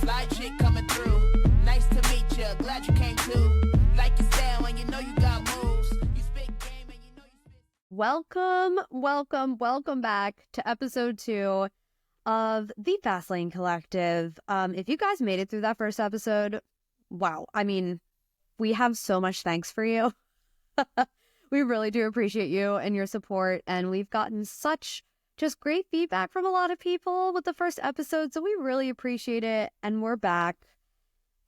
Fly chick coming through. Nice to meet you. Glad you came too. Like you said, when you know you got moves. You spit game and you know you spit. Welcome back to episode 2 of the Fastlane Collective. If you guys made it through that first episode, wow. I mean, we have so much thanks for you. We really do appreciate you and your support, and we've gotten such just great feedback from a lot of people with the first episode, so we really appreciate it, and we're back.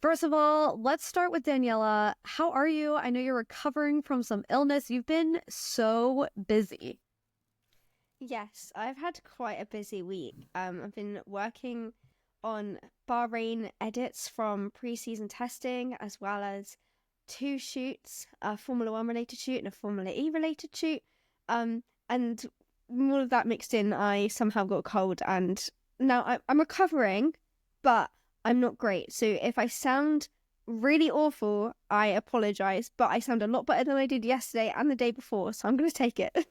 First of all, let's start with Daniela. How are you? I know you're recovering from some illness. You've been so busy. Yes, I've had quite a busy week. I've been working on Bahrain edits from pre-season testing, as well as 2 shoots, a Formula 1 related shoot and a Formula E related shoot. And all of that mixed in, I somehow got a cold, and now I'm recovering, but I'm not great. So if I sound really awful, I apologize, but I sound a lot better than I did yesterday and the day before, so I'm going to take it.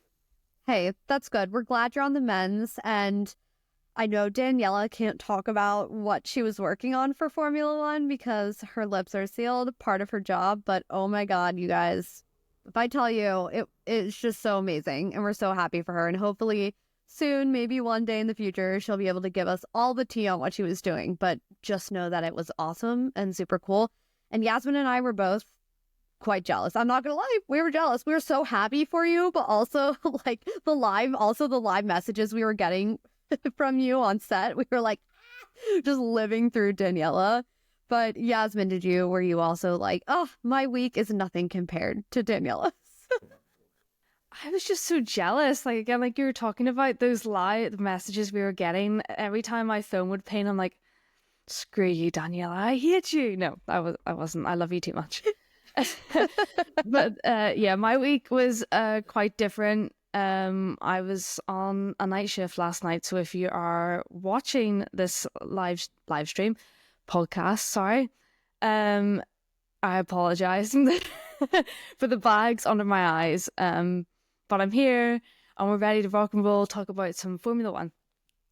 Hey, that's good. We're glad you're on the mends, and I know Daniela can't talk about what she was working on for Formula 1 because her lips are sealed, part of her job, but oh my god, you guys, if I tell you, it's just so amazing, and we're so happy for her, and hopefully soon, maybe one day in the future, she'll be able to give us all the tea on what she was doing, but just know that it was awesome and super cool. And Yasmin and I were both quite jealous. I'm not gonna lie, we were jealous. We were so happy for you, but also like the live messages we were getting from you on set, we were like just living through Daniela. But Yasmin, were you also like, oh, my week is nothing compared to Daniela's? I was just so jealous. Like, again, like you were talking about those live messages we were getting. Every time my phone would ping, I'm like, screw you, Daniela, I hate you. No, I wasn't. I love you too much. But yeah, my week was quite different. I was on a night shift last night. So if you are watching this live stream podcast, sorry, I apologize for the bags under my eyes. But I'm here and we're ready to rock and roll, talk about some Formula 1.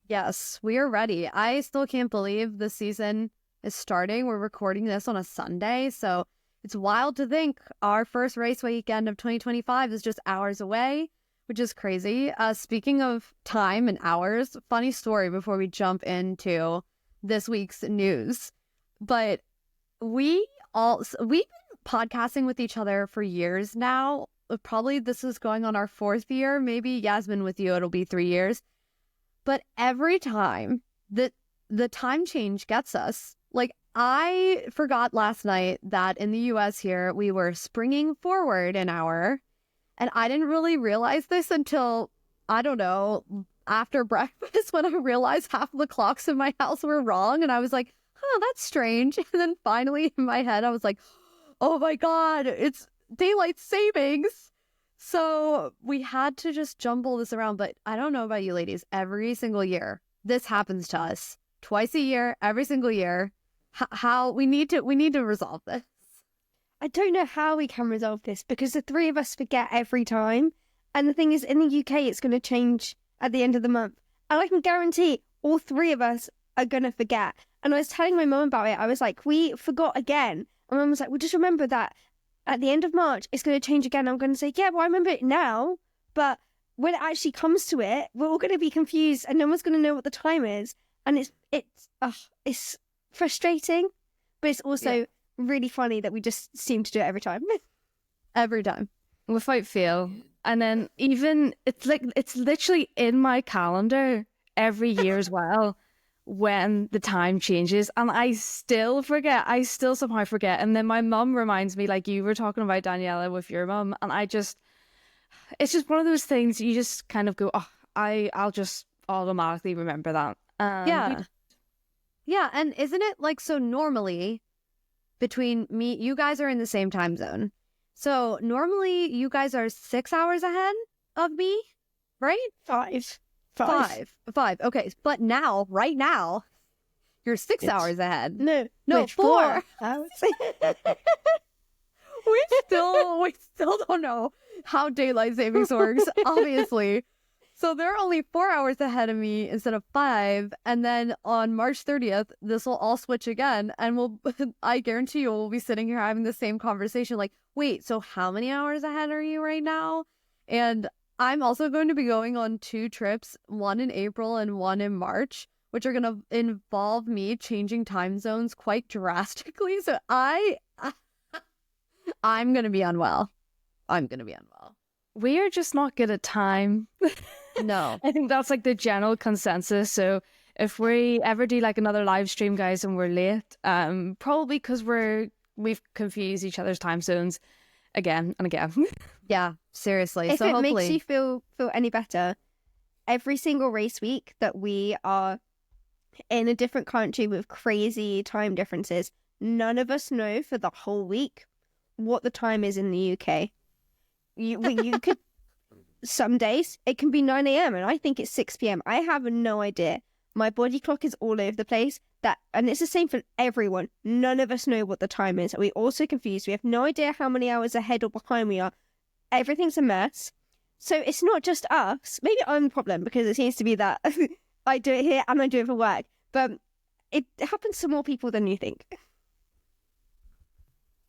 Yes, we are ready. I still can't believe the season is starting. We're recording this on a Sunday, so it's wild to think our first race weekend of 2025 is just hours away, which is crazy. Speaking of time and hours, funny story before we jump into this week's news. But we've been podcasting with each other for years now. Probably this is going on our 4th year. Maybe Yasmin, with you, it'll be 3 years. But every time that the time change gets us, like I forgot last night that in the US here, we were springing forward an hour. And I didn't really realize this until, I don't know, after breakfast when I realized half of the clocks in my house were wrong. And I was like, oh, that's strange. And then finally in my head, I was like, oh my God, it's daylight savings. So we had to just jumble this around. But I don't know about you ladies, every single year this happens to us, twice a year, every single year. How we need to resolve this. I don't know how we can resolve this because the 3 of us forget every time. And the thing is, in the UK, it's going to change at the end of the month. And I can guarantee all 3 of us are going to forget. And I was telling my mum about it. I was like, we forgot again. And mum was like, well, just remember that at the end of March, it's going to change again. I'm going to say, yeah, well, I remember it now. But when it actually comes to it, we're all going to be confused and no one's going to know what the time is. And it's frustrating, but it's also really funny that we just seem to do it every time. Every time. Without fail. And then even, it's literally in my calendar every year as well when the time changes, and I still forget. I still somehow forget. And then my mum reminds me, like you were talking about Daniela with your mum, and it's just one of those things you just kind of go, oh, I'll just automatically remember that. Yeah, and isn't it like, so normally between me, you guys are in the same time zone. So normally you guys are 6 hours ahead of me, right? Five. Okay, but now, right now, you're 6 hours ahead. No, 4. We still don't know how daylight savings works, obviously. So they're only 4 hours ahead of me instead of 5. And then on March 30th, this will all switch again. And I guarantee you, we'll be sitting here having the same conversation. Like, wait, so how many hours ahead are you right now? And I'm also going to be going on 2 trips, one in April and one in March, which are going to involve me changing time zones quite drastically. So I'm going to be unwell. I'm going to be unwell. We are just not good at time. No. I think that's like the general consensus. So if we ever do like another live stream, guys, and we're late, probably because we've confused each other's time zones again and again. Yeah, seriously. If so it hopefully... makes you feel any better, every single race week that we are in a different country with crazy time differences, none of us know for the whole week what the time is in the UK. You could... Some days it can be 9 a.m. and I think it's 6 p.m. I have no idea. My body clock is all over the place. And it's the same for everyone. None of us know what the time is. We're also confused. We have no idea how many hours ahead or behind we are. Everything's a mess. So it's not just us. Maybe I'm the problem because it seems to be that I do it here and I do it for work. But it happens to more people than you think.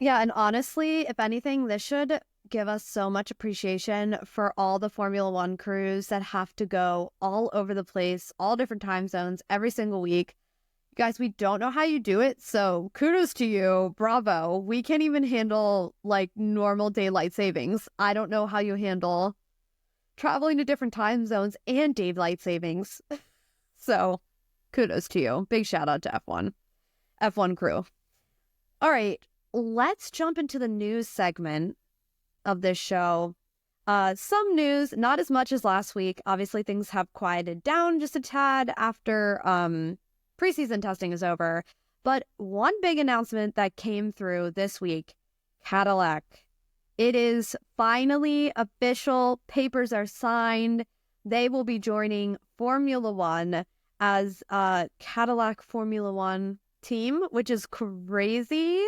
Yeah, and honestly, if anything, this should give us so much appreciation for all the Formula One crews that have to go all over the place, all different time zones, every single week. Guys, we don't know how you do it, so kudos to you. Bravo. We can't even handle, like, normal daylight savings. I don't know how you handle traveling to different time zones and daylight savings. So, kudos to you. Big shout out to F1 crew. All right, let's jump into the news segment of this show. Some news, not as much as last week. Obviously, things have quieted down just a tad after preseason testing is over. But one big announcement that came through this week, Cadillac. It is finally official. Papers are signed. They will be joining Formula One as a Cadillac Formula One team, which is crazy.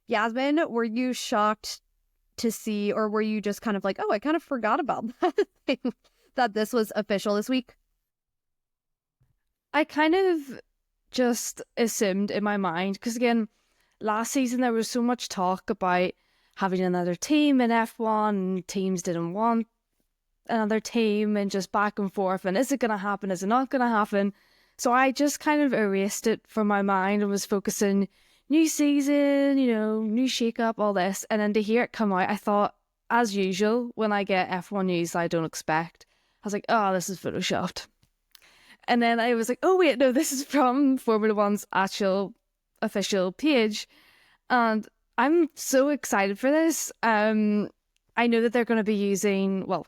Yasmin, were you shocked to see, or were you just kind of like, oh, I kind of forgot about that thing, that this was official this week? I kind of just assumed in my mind, because again, last season there was so much talk about having another team in F1, and teams didn't want another team, and just back and forth, and is it going to happen, is it not going to happen? So I just kind of erased it from my mind and was focusing, new season, new shake-up, all this. And then to hear it come out, I thought, as usual, when I get F1 news I don't expect, I was like, oh, this is photoshopped. And then I was like, oh, wait, no, this is from Formula One's actual official page. And I'm so excited for this. I know that they're going to be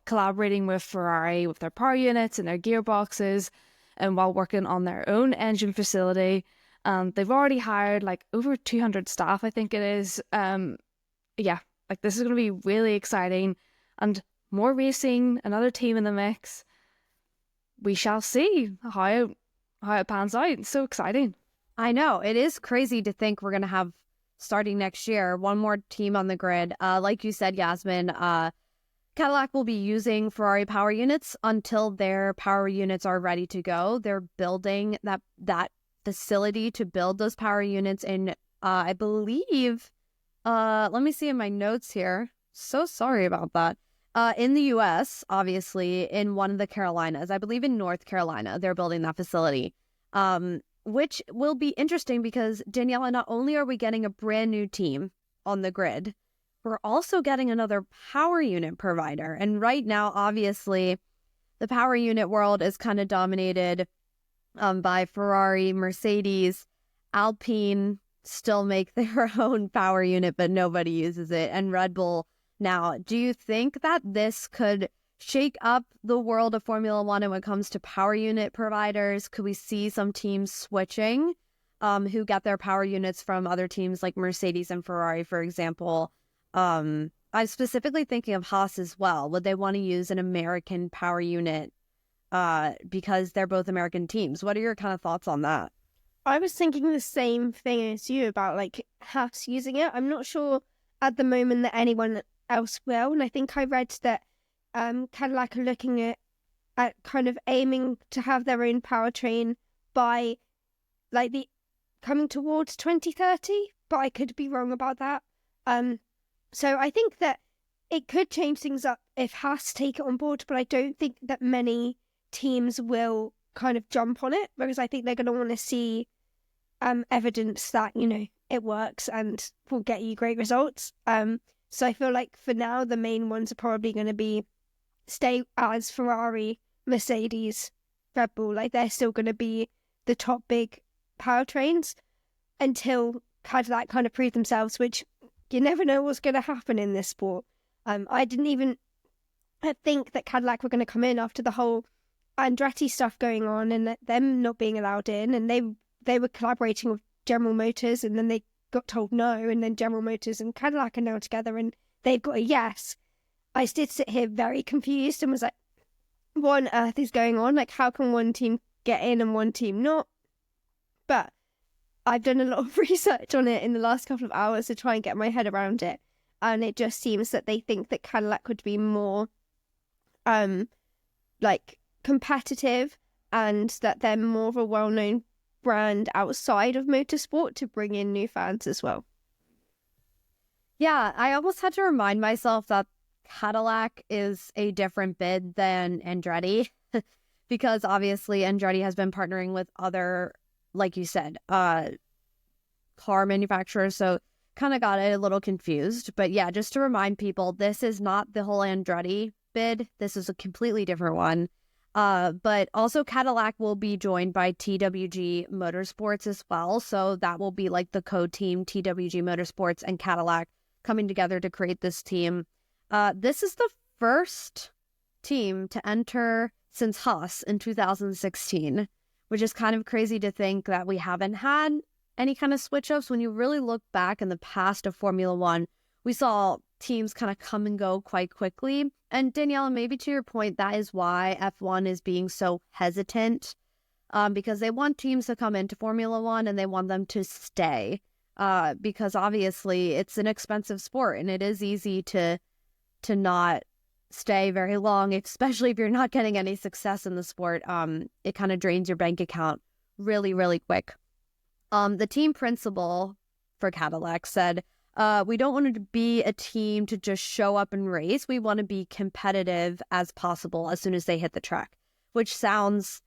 collaborating with Ferrari with their power units and their gearboxes, and while working on their own engine facility. They've already hired like over 200 staff, I think it is. This is going to be really exciting, and more racing, another team in the mix. We shall see how it pans out. It's so exciting. I know. It is crazy to think we're going to have, starting next year, one more team on the grid. Like you said, Yasmin, Cadillac will be using Ferrari power units until their power units are ready to go. They're building that facility to build those power units in, I believe, let me see in my notes here. So sorry about that. In the U.S., obviously, in one of the Carolinas. I believe in North Carolina, they're building that facility, which will be interesting because, Daniela, not only are we getting a brand new team on the grid, we're also getting another power unit provider. And right now, obviously, the power unit world is kind of dominated by Ferrari, Mercedes. Alpine still make their own power unit, but nobody uses it. And Red Bull now. Do you think that this could shake up the world of Formula One when it comes to power unit providers? Could we see some teams switching who get their power units from other teams like Mercedes and Ferrari, for example? I'm specifically thinking of Haas as well. Would they want to use an American power unit because they're both American teams? What are your kind of thoughts on that? I was thinking the same thing as you about like Haas using it. I'm not sure at the moment that anyone else will, and I think I read that Cadillac are looking at at kind of aiming to have their own powertrain by like the coming towards 2030, but I could be wrong about that. So I think that it could change things up if Haas take it on board, but I don't think that many teams will kind of jump on it, because I think they're going to want to see evidence that, you know, it works and will get you great results. So I feel like for now, the main ones are probably going to stay as Ferrari, Mercedes, Red Bull. Like, they're still going to be the top big powertrains until Cadillac kind of prove themselves, which you never know what's going to happen in this sport. I didn't even think that Cadillac were going to come in after the whole Andretti stuff going on and them not being allowed in, and they were collaborating with General Motors, and then they got told no, and then General Motors and Cadillac are now together and they've got a yes. I did sit here very confused and was like, what on earth is going on? Like, how can one team get in and one team not? But I've done a lot of research on it in the last couple of hours to try and get my head around it, and it just seems that they think that Cadillac would be more like competitive, and that they're more of a well-known brand outside of motorsport to bring in new fans as well. Yeah, I almost had to remind myself that Cadillac is a different bid than Andretti because obviously Andretti has been partnering with other, like you said, car manufacturers, so kind of got it a little confused. But yeah, just to remind people, this is not the whole Andretti bid. This is a completely different one. But also Cadillac will be joined by TWG Motorsports as well. So that will be like the co-team, TWG Motorsports and Cadillac coming together to create this team. This is the first team to enter since Haas in 2016, which is kind of crazy to think that we haven't had any kind of switch-ups. When you really look back in the past of Formula One, we saw teams kind of come and go quite quickly. And Daniela, maybe to your point, that is why F1 is being so hesitant, because they want teams to come into Formula One and they want them to stay, because obviously it's an expensive sport and it is easy to not stay very long, especially if you're not getting any success in the sport. It kind of drains your bank account really, really quick. The team principal for Cadillac said, we don't want to be a team to just show up and race. We want to be competitive as possible as soon as they hit the track, which sounds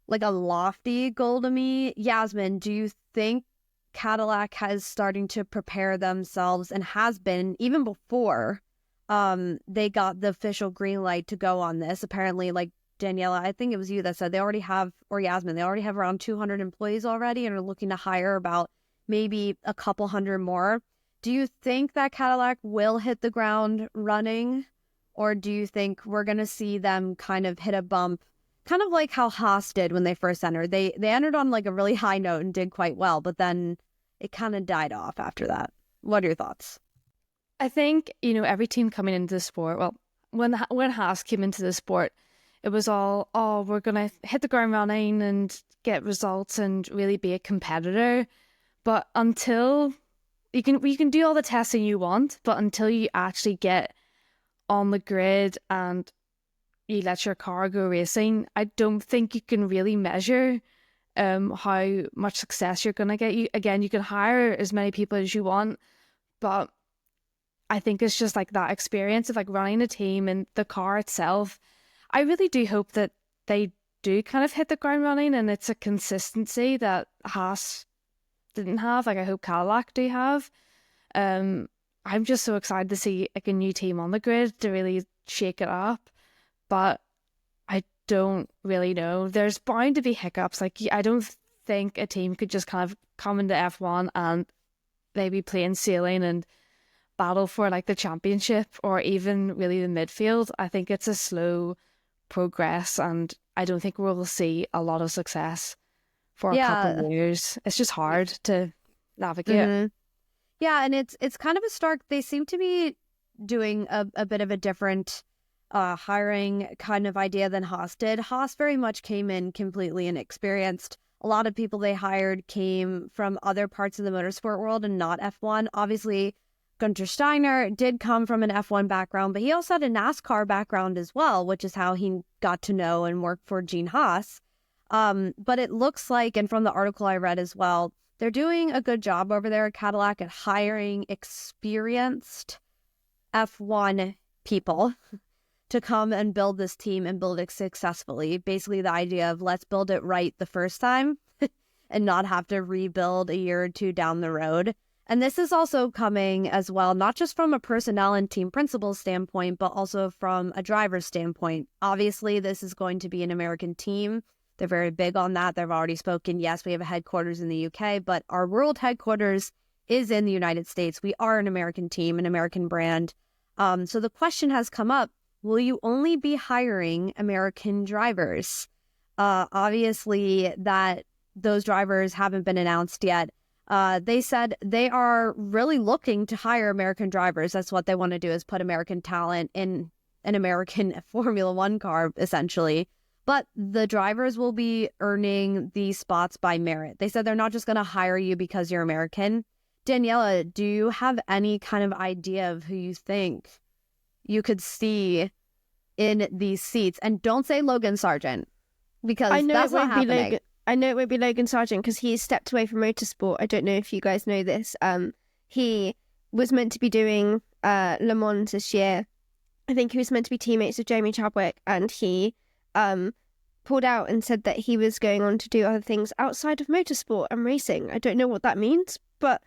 like a lofty goal to me. Yasmin, do you think Cadillac has starting to prepare themselves, and has been even before they got the official green light to go on this? Apparently, like Daniela, I think it was you that said they already have, or Yasmin, they already have around 200 employees already and are looking to hire about maybe a couple hundred more. Do you think that Cadillac will hit the ground running, or do you think we're going to see them kind of hit a bump, kind of like how Haas did when they first entered? They entered on like a really high note and did quite well, but then it kind of died off after that. What are your thoughts? I think, you know, every team coming into the sport, well, when Haas came into the sport, it was all, oh, we're going to hit the ground running and get results and really be a competitor. But until you can do all the testing you want, but until you actually get on the grid and you let your car go racing, I don't think you can really measure how much success you're going to get. You can hire as many people as you want, but I think it's just like that experience of like running a team and the car itself. I really do hope that they do kind of hit the ground running, and it's a consistency that Haas didn't have. Like, I hope Cadillac do have. I'm just so excited to see like a new team on the grid to really shake it up, but I don't really know. There's bound to be hiccups. Like, I don't think a team could just kind of come into F1 and maybe plain sailing and battle for like the championship or even really the midfield. I think it's a slow progress, and I don't think we'll see a lot of success for a couple of years. It's just hard to navigate. Mm-hmm. Yeah, and it's kind of a stark. They seem to be doing a bit of a different hiring kind of idea than Haas did. Haas very much came in completely inexperienced. A lot of people they hired came from other parts of the motorsport world and not F1. Obviously, Gunter Steiner did come from an F1 background, but he also had a NASCAR background as well, which is how he got to know and work for Gene Haas. But it looks like, and from the article I read as well, they're doing a good job over there at Cadillac at hiring experienced F1 people to come and build this team and build it successfully. Basically, the idea of let's build it right the first time and not have to rebuild a year or two down the road. And this is also coming as well, not just from a personnel and team principal standpoint, but also from a driver's standpoint. Obviously, this is going to be an American team. They're very big on that. They've already spoken. Yes, we have a headquarters in the UK, but our world headquarters is in the United States. We are an American team, an American brand. So the question has come up, will you only be hiring American drivers? Obviously, that those drivers haven't been announced yet. They said they are really looking to hire American drivers. That's what they want to do, is put American talent in an American Formula One car, essentially. But the drivers will be earning these spots by merit. They said they're not just going to hire you because you're American. Daniela, do you have any kind of idea of who you think you could see in these seats? And don't say Logan Sargent, because that's not happening. I know it won't be Logan Sargent because he's stepped away from motorsport. I don't know if you guys know this. He was meant to be doing Le Mans this year. I think he was meant to be teammates with Jamie Chadwick, and he pulled out and said that he was going on to do other things outside of motorsport and racing. I don't know what that means, but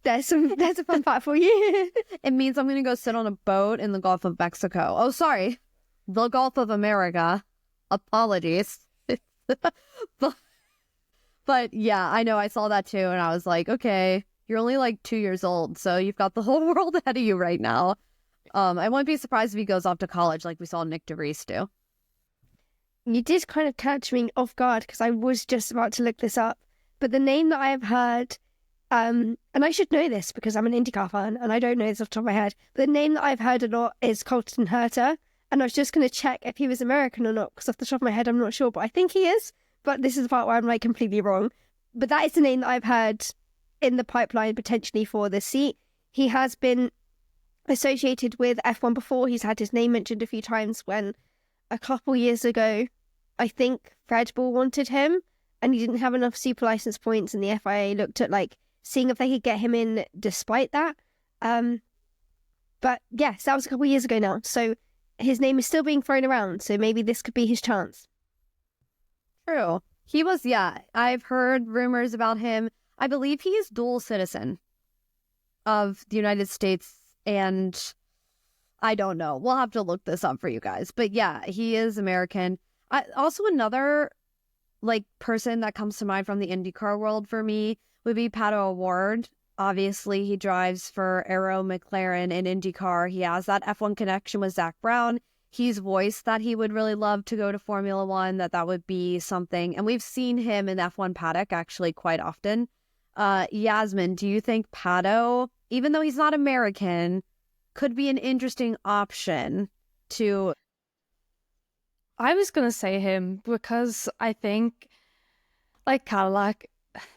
there's a fun fact for you. It means I'm going to go sit on a boat in the Gulf of Mexico. Oh, sorry. The Gulf of America. Apologies. But yeah, I know, I saw that too, and I was like, okay, you're only like 2 years old, so you've got the whole world ahead of you right now. I wouldn't be surprised if he goes off to college like we saw Nick DeVries do. You did kind of catch me off guard because I was just about to look this up. But the name that I have heard, and I should know this because I'm an IndyCar fan and I don't know this off the top of my head, but the name that I've heard a lot is Colton Herta. And I was just going to check if he was American or not because off the top of my head, I'm not sure, but I think he is. But this is the part where I'm like completely wrong. But that is the name that I've heard in the pipeline potentially for this seat. He has been associated with F1 before. He's had his name mentioned a few times when a couple years ago, I think Red Bull wanted him and he didn't have enough super license points, and the FIA looked at like seeing if they could get him in despite that. But yes, that was a couple years ago now. So his name is still being thrown around. So maybe this could be his chance. True. He was, yeah, I've heard rumors about him. I believe he is dual citizen of the United States, and I don't know. We'll have to look this up for you guys. But yeah, he is American. Also, another like person that comes to mind from the IndyCar world for me would be Pato O'Ward. Obviously, he drives for Arrow McLaren in IndyCar. He has that F1 connection with Zach Brown. He's voiced that he would really love to go to Formula One, that would be something. And we've seen him in F1 paddock actually quite often. Yasmin, do you think Pato, even though he's not American, could be an interesting option to... I was going to say him because I think, like Cadillac,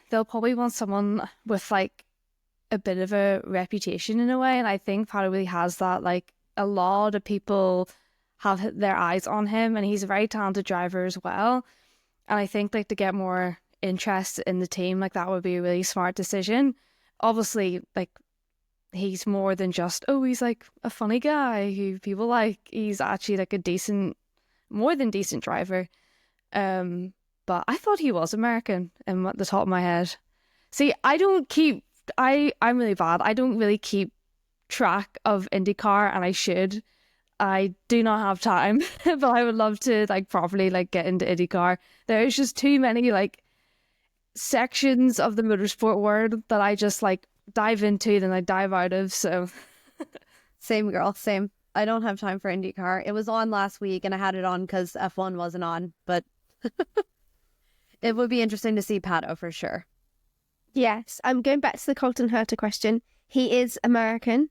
they'll probably want someone with like a bit of a reputation in a way. And I think Pato really has that. Like, a lot of people have their eyes on him, and he's a very talented driver as well. And I think like to get more interest in the team, like that would be a really smart decision. Obviously, like he's more than just, oh, he's like a funny guy who people like. He's actually like a decent, more than decent driver. But I thought he was American in the top of my head. See, I'm really bad. I don't really keep track of IndyCar, and I should. I do not have time, but I would love to like properly like get into IndyCar. There's just too many like sections of the motorsport world that I just like dive into, then I dive out of. So Same girl, same. I don't have time for IndyCar. It was on last week and I had it on because F1 wasn't on, but it would be interesting to see Pato for sure. Yes, I'm going back to the Colton Herta question. He is American.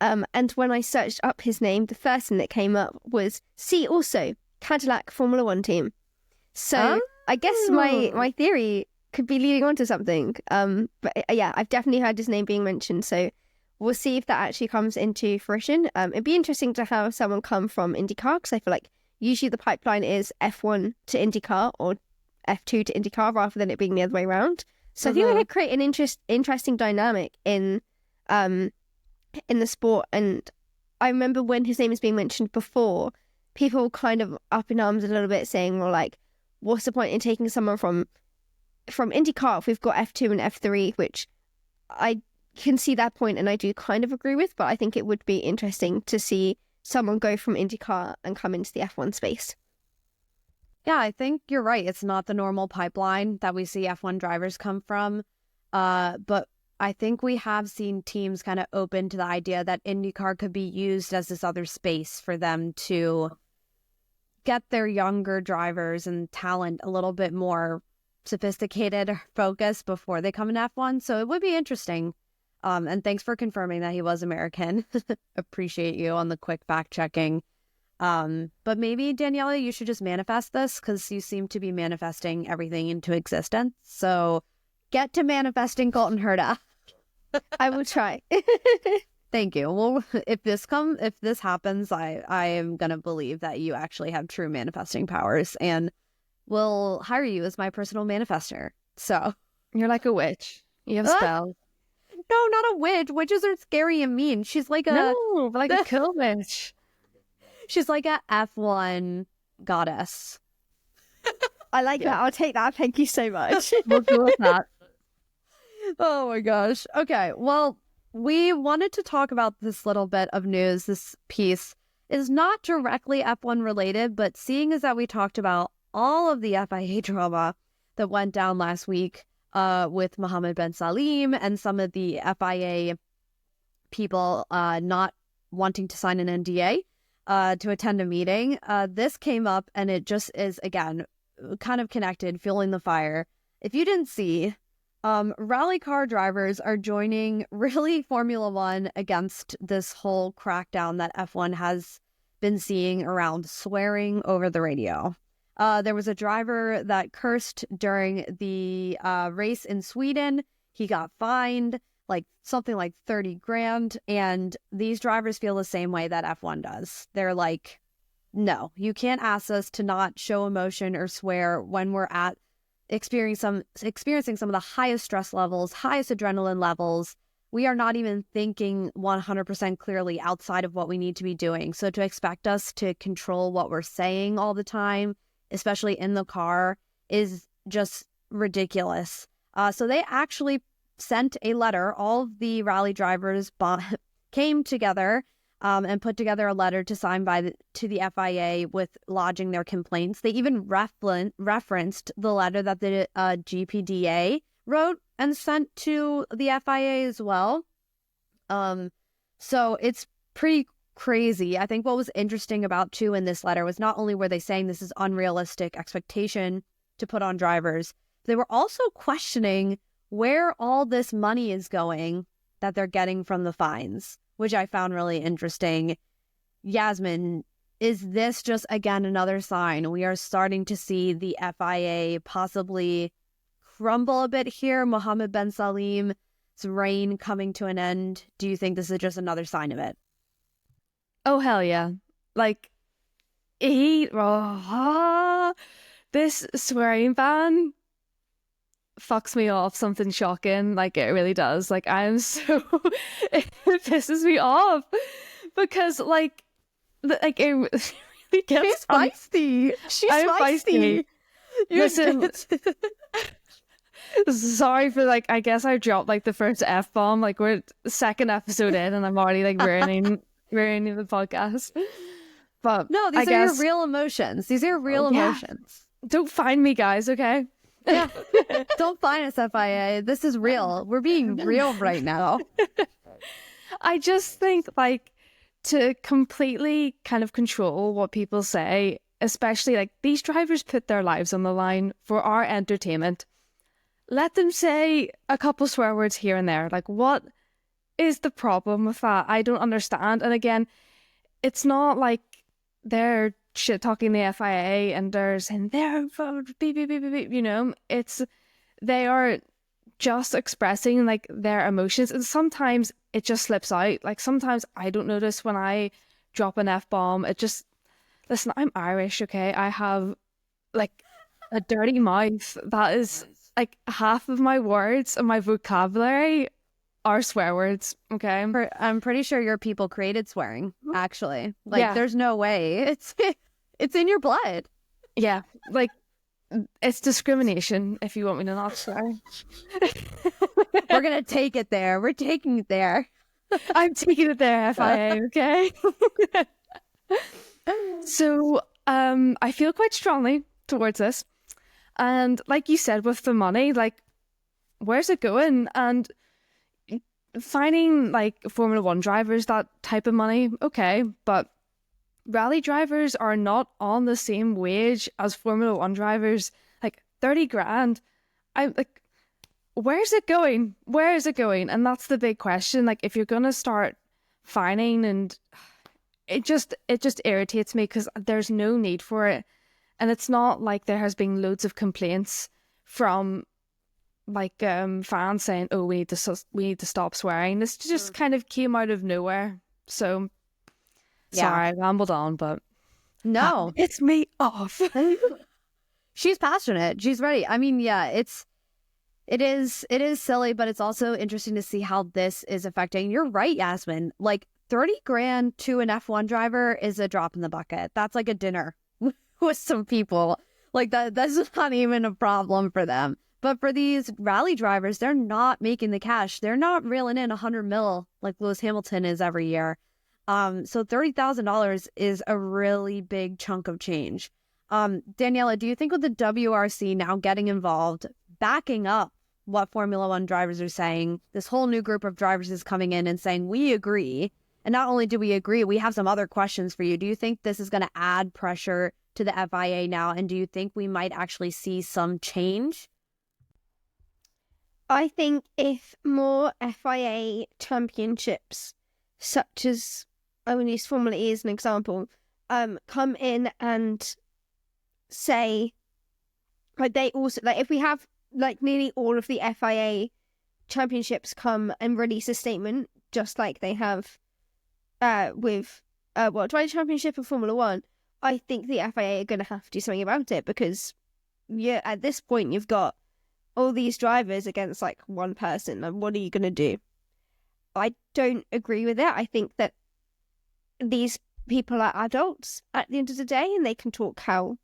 And when I searched up his name, the first thing that came up was, see also, Cadillac Formula One team. So I guess my theory could be leading on to something. But yeah, I've definitely heard his name being mentioned. So we'll see if that actually comes into fruition. It'd be interesting to have someone come from IndyCar, because I feel like usually the pipeline is F1 to IndyCar or F2 to IndyCar rather than it being the other way around. So I think we could create an interesting dynamic in the sport. And I remember when his name was being mentioned before, people were kind of up in arms a little bit, saying, well, like, what's the point in taking someone from IndyCar if we've got F2 and F3, which I can see that point and I do kind of agree with, but I think it would be interesting to see someone go from IndyCar and come into the F1 space. Yeah, I think you're right. It's not the normal pipeline that we see F1 drivers come from. But I think we have seen teams kind of open to the idea that IndyCar could be used as this other space for them to get their younger drivers and talent a little bit more sophisticated focus before they come in F1. So it would be interesting. And thanks for confirming that he was American. Appreciate you on the quick fact checking. But maybe, Daniela, you should just manifest this, because you seem to be manifesting everything into existence. So get to manifesting Colton Herta. I will try. Thank you. Well, if this happens, I am gonna believe that you actually have true manifesting powers, and will hire you as my personal manifester. So You're like a witch. You have spells. no, not a witch. Witches are scary and mean. She's like No, but like a cool witch. she's like a F1 goddess. I like that. I'll take that. Thank you so much. We'll go with that. Oh my gosh. Okay. Well, we wanted to talk about this little bit of news. This piece is not directly F1 related, but seeing as that we talked about all of the FIA drama that went down last week with Mohammed Ben Salim and some of the FIA people not wanting to sign an NDA to attend a meeting, this came up, and it just is, again, kind of connected, fueling the fire. If you didn't see, rally car drivers are joining really Formula One against this whole crackdown that F1 has been seeing around swearing over the radio. There was a driver that cursed during the race in Sweden. He got fined something like 30 grand. And these drivers feel the same way that F1 does. They're like, no, you can't ask us to not show emotion or swear when we're at experiencing some of the highest stress levels, highest adrenaline levels. We are not even thinking 100% clearly outside of what we need to be doing. So to expect us to control what we're saying all the time, especially in the car, is just ridiculous. So they actually sent a letter. All of the rally drivers came together and put together a letter to sign to the FIA with lodging their complaints. They even referenced the letter that the GPDA wrote and sent to the FIA as well. So it's pretty crazy. I think what was interesting about too in this letter was not only were they saying this is unrealistic expectation to put on drivers, they were also questioning where all this money is going that they're getting from the fines, which I found really interesting. Yasmin, is this just, again, another sign we are starting to see the FIA possibly crumble a bit here? Mohammed Ben Salim's reign coming to an end. Do you think this is just another sign of it? Oh, hell yeah. Like, this swearing ban fucks me off something shocking. Like, it really does. Like, I am so... it pisses me off. Because, like it really gets... She's feisty. I'm feisty. Listen... Sorry for, I guess I dropped, the first F-bomb. We're second episode in and I'm already, ruining the podcast. But no, these are your real emotions. These are real emotions. Don't find me, guys, okay? Yeah. Don't find us, FIA. This is real. We're being real right now. I just think, to completely kind of control what people say, especially, these drivers put their lives on the line for our entertainment. Let them say a couple swear words here and there. What is the problem with that? I don't understand. And again, it's not like they're shit talking the FIA and they're saying they're beep, beep, beep, beep, beep, it's they are just expressing like their emotions, and sometimes it just slips out. Like sometimes I don't notice when I drop an F-bomb. It just, listen, I'm Irish, okay? I have like a dirty mouth. That is like half of my words and my vocabulary are swear words, okay? I'm pretty sure your people created swearing, actually. Like, Yeah. there's no way. It's in your blood. Yeah, like it's discrimination if you want me to not swear. We're going to take it there. We're taking it there. I'm taking it there, FIA, okay? So, I feel quite strongly towards this. And like you said, with the money, like, where's it going? And finding like Formula One drivers that type of money, okay, but rally drivers are not on the same wage as Formula One drivers. Like 30 grand. I'm like, where's it going? Where is it going? And that's the big question. Like, if you're gonna start fining, and it just irritates me because there's no need for it. And it's not like there has been loads of complaints from like fans saying, "Oh, we need to stop swearing." This just kind of came out of nowhere. So sorry, I rambled on, but No. it's me off. She's passionate. She's ready. I mean, yeah, it is silly, but it's also interesting to see how this is affecting. You're right, Yasmin. Like 30 grand to an F1 driver is a drop in the bucket. That's like a dinner with some people. Like that's not even a problem for them. But for these rally drivers, they're not making the cash. They're not reeling in 100 mil like Lewis Hamilton is every year. So $30,000 is a really big chunk of change. Daniela, do you think with the WRC now getting involved, backing up what Formula One drivers are saying, this whole new group of drivers is coming in and saying, we agree. And not only do we agree, we have some other questions for you. Do you think this is going to add pressure to the FIA now? And do you think we might actually see some change? I think if more FIA championships, such as, I will use Formula E as an example, come in and say, like they also, like if we have like nearly all of the FIA championships come and release a statement, just like they have with Driver Championship and Formula One, I think the FIA are going to have to do something about it, because at this point you've got all these drivers against like one person. Like, what are you going to do? I don't agree with it. I think that these people are adults at the end of the day, and they can talk how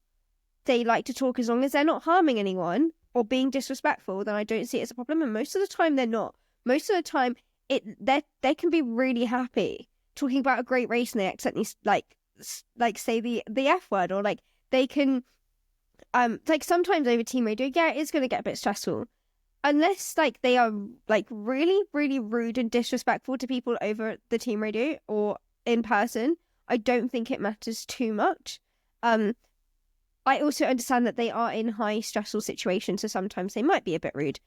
they like to talk as long as they're not harming anyone or being disrespectful. Then I don't see it as a problem. And most of the time they're not. Most of the time they can be really happy talking about a great race, and they accidentally like say the F word, or like they can like sometimes over team radio, yeah, it is going to get a bit stressful. Unless like they are like really, really rude and disrespectful to people over the team radio or in person, I don't think it matters too much. I also understand that they are in high stressful situations, so sometimes they might be a bit rude.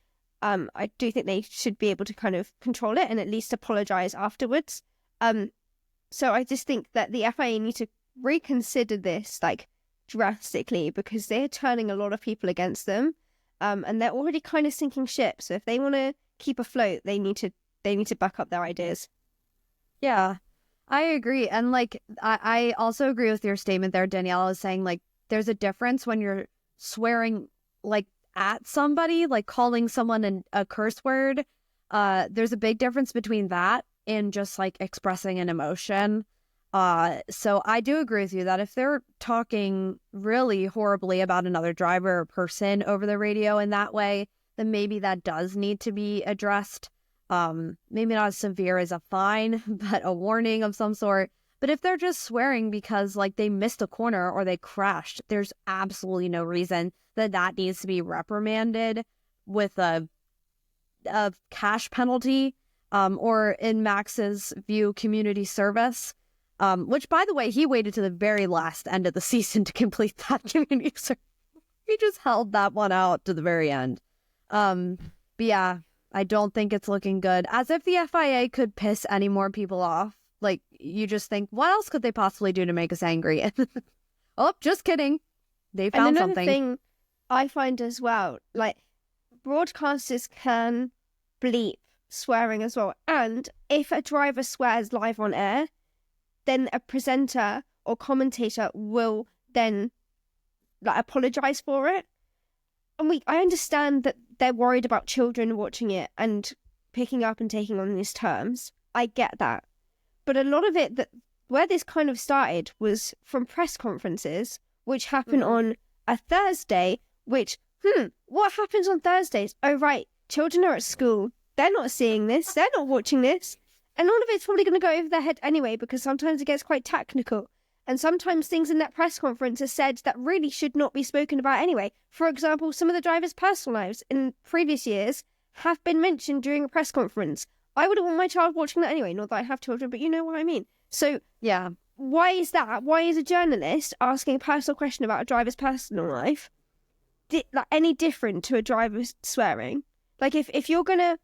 I do think they should be able to kind of control it and at least apologise afterwards. So I just think that the FIA need to reconsider this like drastically, because they're turning a lot of people against them. And they're already kind of sinking ship. So if they want to keep afloat, they need to back up their ideas. Yeah, I agree. And like, I also agree with your statement there, Daniela, is saying like, there's a difference when you're swearing like at somebody, like calling someone a curse word. There's a big difference between that and just like expressing an emotion. So I do agree with you that if they're talking really horribly about another driver or person over the radio in that way, then maybe that does need to be addressed. Maybe not as severe as a fine, but a warning of some sort. But if they're just swearing because like they missed a corner or they crashed, there's absolutely no reason that needs to be reprimanded with a cash penalty, or in Max's view, community service. Which, by the way, he waited to the very last end of the season to complete that community service. He just held that one out to the very end. But yeah, I don't think it's looking good. As if the FIA could piss any more people off. Like, you just think, what else could they possibly do to make us angry? Oh, just kidding. They found and another something. thing I find as well, like, broadcasters can bleep swearing as well. And if a driver swears live on air, then a presenter or commentator will then apologize for it. And I understand that they're worried about children watching it and picking up and taking on these terms. I get that. But a lot of it, where this kind of started was from press conferences, which happen on a Thursday, which, what happens on Thursdays? Oh, right, children are at school. They're not seeing this. They're not watching this. And all of it's probably going to go over their head anyway, because sometimes it gets quite technical. And sometimes things in that press conference are said that really should not be spoken about anyway. For example, some of the drivers' personal lives in previous years have been mentioned during a press conference. I wouldn't want my child watching that anyway, not that I have children, but you know what I mean. So, Yeah. why is that? Why is a journalist asking a personal question about a driver's personal life any different to a driver swearing? Like, if you're gonna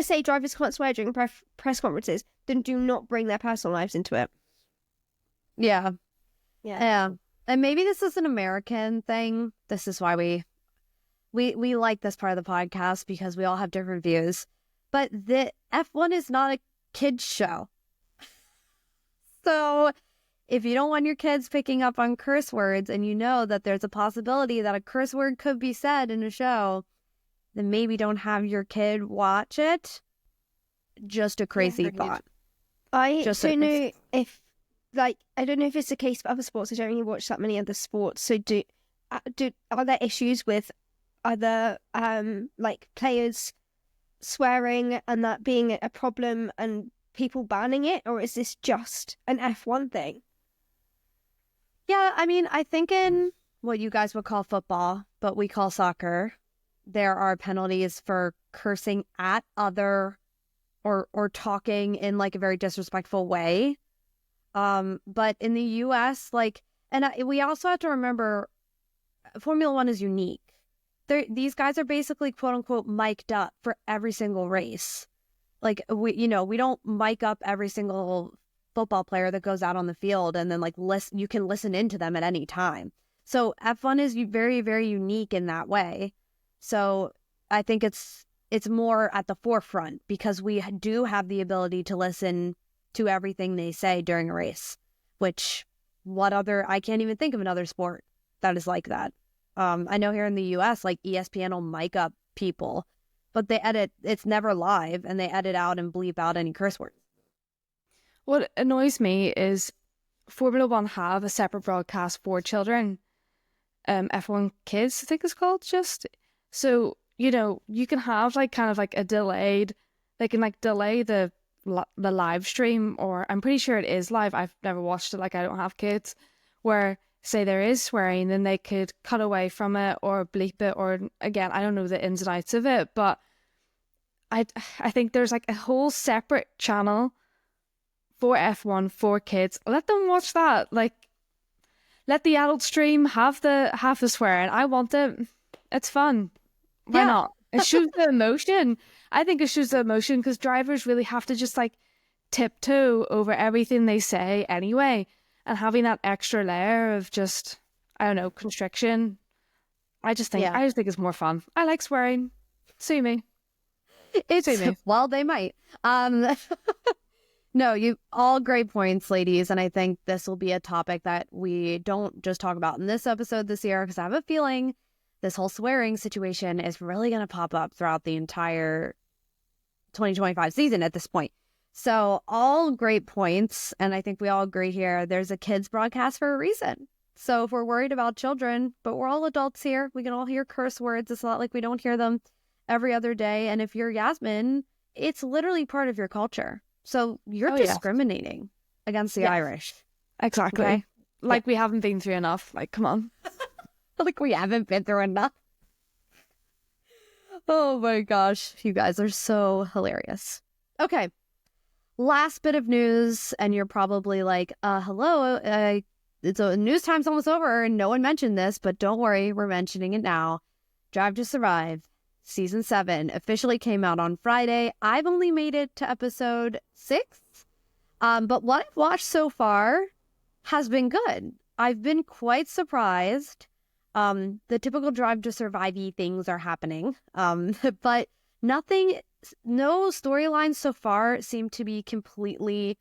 say drivers can't swear during press conferences, then do not bring their personal lives into it. Yeah. Yeah. And maybe this is an American thing. This is why we like this part of the podcast, because we all have different views. But the F1 is not a kids show. So if you don't want your kids picking up on curse words, and you know that there's a possibility that a curse word could be said in a show, then maybe don't have your kid watch it. Just a crazy thought. I don't know if it's the case for other sports. I don't really watch that many other sports. So are there issues with other players swearing and that being a problem and people banning it, or is this just an F1 thing? Yeah, I mean, I think in what you guys would call football, but we call soccer, there are penalties for cursing at other or talking in like a very disrespectful way. But in the US, we also have to remember Formula One is unique. These guys are basically quote unquote mic'd up for every single race. Like we don't mic up every single football player that goes out on the field and then you can listen into them at any time. So F1 is very, very unique in that way. So I think it's more at the forefront because we do have the ability to listen to everything they say during a race, which I can't even think of another sport that is like that. I know here in the US, like ESPN will mic up people, but it's never live, and they edit out and bleep out any curse words. What annoys me is Formula One have a separate broadcast for children. F1 Kids, I think it's called, just. So, you can have a delayed, they can delay the live stream, or I'm pretty sure it is live. I've never watched it, I don't have kids, where say there is swearing, then they could cut away from it or bleep it, or again, I don't know the ins and outs of it, but I think there's a whole separate channel for F1 for kids. Let them watch that. Let the adult stream have the swearing. I want it. It's fun. Why not? It shows the emotion. I think it shows the emotion because drivers really have to just tiptoe over everything they say anyway. And having that extra layer of just, I don't know, constriction. I just think it's more fun. I like swearing. Sue me. Sue me. Well, they might. No, you all great points, ladies. And I think this will be a topic that we don't just talk about in this episode this year, because I have a feeling this whole swearing situation is really going to pop up throughout the entire 2025 season at this point. So all great points. And I think we all agree here, there's a kids broadcast for a reason. So if we're worried about children, but we're all adults here, we can all hear curse words. It's not like we don't hear them every other day. And if you're Yasmin, it's literally part of your culture. So you're discriminating against the Irish. Exactly. Okay? We haven't been through enough. Come on. We haven't been through enough. Oh my gosh. You guys are so hilarious. Okay. Last bit of news, and you're probably hello, news time's almost over, and no one mentioned this, but don't worry, we're mentioning it now. Drive to Survive, Season 7, officially came out on Friday. I've only made it to episode 6, but what I've watched so far has been good. I've been quite surprised The typical Drive to Survive-y things are happening. But no storylines so far seem to be completely,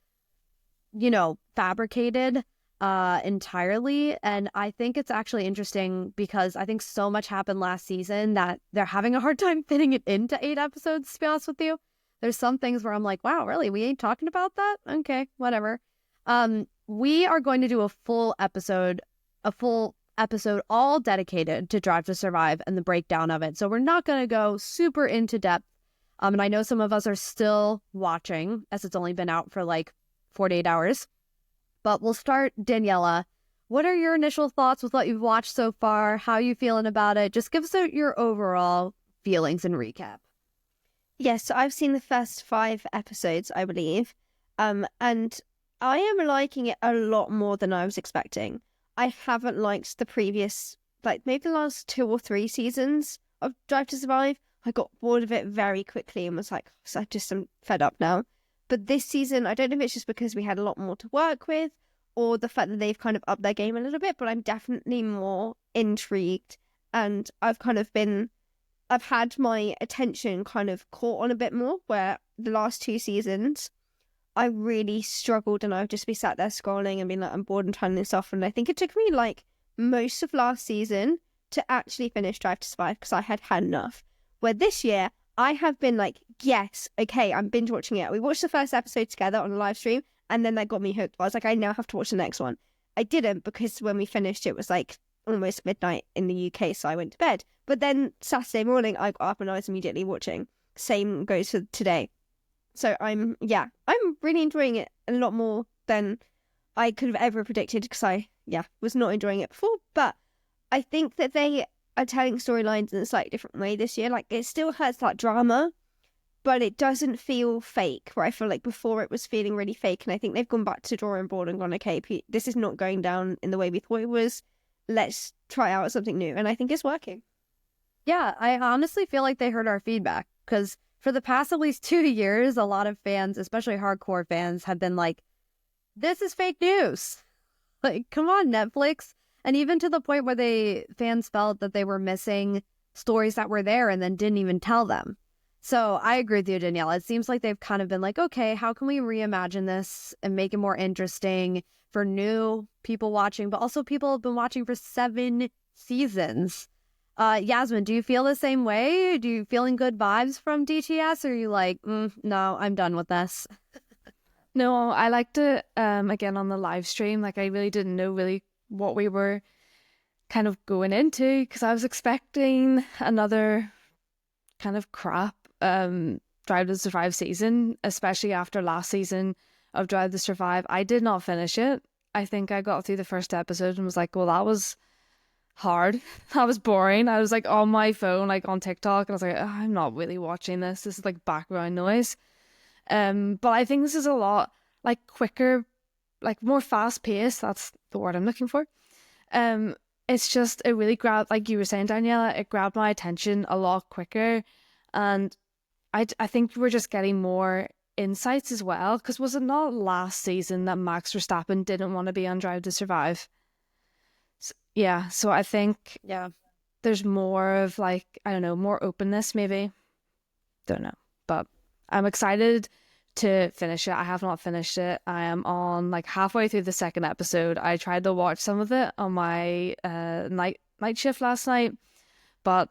fabricated entirely. And I think it's actually interesting because I think so much happened last season that they're having a hard time fitting it into 8 episodes, to be honest with you. There's some things where I'm like, wow, really? We ain't talking about that? Okay, whatever. We are going to do a full episode all dedicated to Drive to Survive and the breakdown of it. So we're not going to go super into depth. And I know some of us are still watching as it's only been out for like 48 hours. But we'll start, Daniela. What are your initial thoughts with what you've watched so far? How are you feeling about it? Just give us your overall feelings and recap. Yes, so I've seen the first 5 episodes, I believe. And I am liking it a lot more than I was expecting. I haven't liked the previous, maybe the last 2 or 3 seasons of Drive to Survive. I got bored of it very quickly and was like, I'm fed up now. But this season, I don't know if it's just because we had a lot more to work with or the fact that they've kind of upped their game a little bit, but I'm definitely more intrigued. And I've had my attention kind of caught on a bit more, where the last 2 seasons, I really struggled and I would just be sat there scrolling and being like, I'm bored and turning this off. And I think it took me most of last season to actually finish Drive to Survive because I had had enough. Where this year, I have been like, yes, okay, I'm binge watching it. We watched the first episode together on a live stream and then that got me hooked. I was like, I now have to watch the next one. I didn't because when we finished, it was almost midnight in the UK, so I went to bed. But then Saturday morning, I got up and I was immediately watching. Same goes for today. So I'm really enjoying it a lot more than I could have ever predicted because I was not enjoying it before. But I think that they are telling storylines in a slightly different way this year. It still has that drama, but it doesn't feel fake, where I feel like before it was feeling really fake. And I think they've gone back to the drawing board and gone, okay, this is not going down in the way we thought it was. Let's try out something new. And I think it's working. Yeah, I honestly feel like they heard our feedback because for the past at least 2 years, a lot of fans, especially hardcore fans, have been like, this is fake news. Come on, Netflix. And even to the point where fans felt that they were missing stories that were there and then didn't even tell them. So I agree with you, Danielle. It seems like they've kind of been like, okay, how can we reimagine this and make it more interesting for new people watching, but also people have been watching for 7 seasons. Yasmin, do you feel the same way? Do you feeling good vibes from DTS? Or are you like, no, I'm done with this? No, I liked it again on the live stream. I really didn't know really what we were kind of going into because I was expecting another kind of crap Drive to Survive season, especially after last season of Drive to Survive. I did not finish it. I think I got through the first episode and was like, well, that was hard. That was boring. I was on my phone, on TikTok, and I was like, oh, I'm not really watching this. This is background noise. But I think this is a lot quicker, more fast paced. That's the word I'm looking for. It's just, it really grabbed, like you were saying, Daniela, it grabbed my attention a lot quicker. And I think we're just getting more insights as well. Because was it not last season that Max Verstappen didn't want to be on Drive to Survive? So I think there's more of I don't know, more openness maybe. Don't know. But I'm excited to finish it. I have not finished it. I am on halfway through the second episode. I tried to watch some of it on my night shift last night, but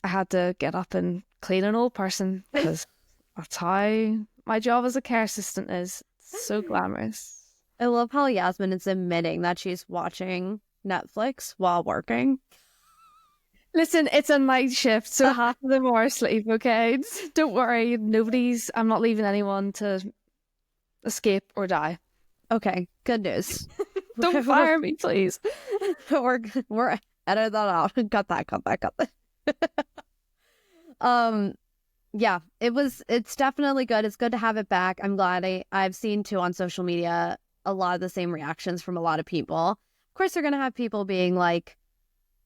I had to get up and clean an old person because that's how my job as a care assistant is. It's so glamorous. I love how Yasmin is admitting that she's watching Netflix while working. Listen, it's a night shift, so half of them are asleep, okay? Don't worry, I'm not leaving anyone to escape or die. Okay, good news. Don't fire me, please. We're edit that out. Cut that. Yeah, it's definitely good. It's good to have it back. I'm glad. I've seen too on social media a lot of the same reactions from a lot of people. Of course, they're gonna have people being like,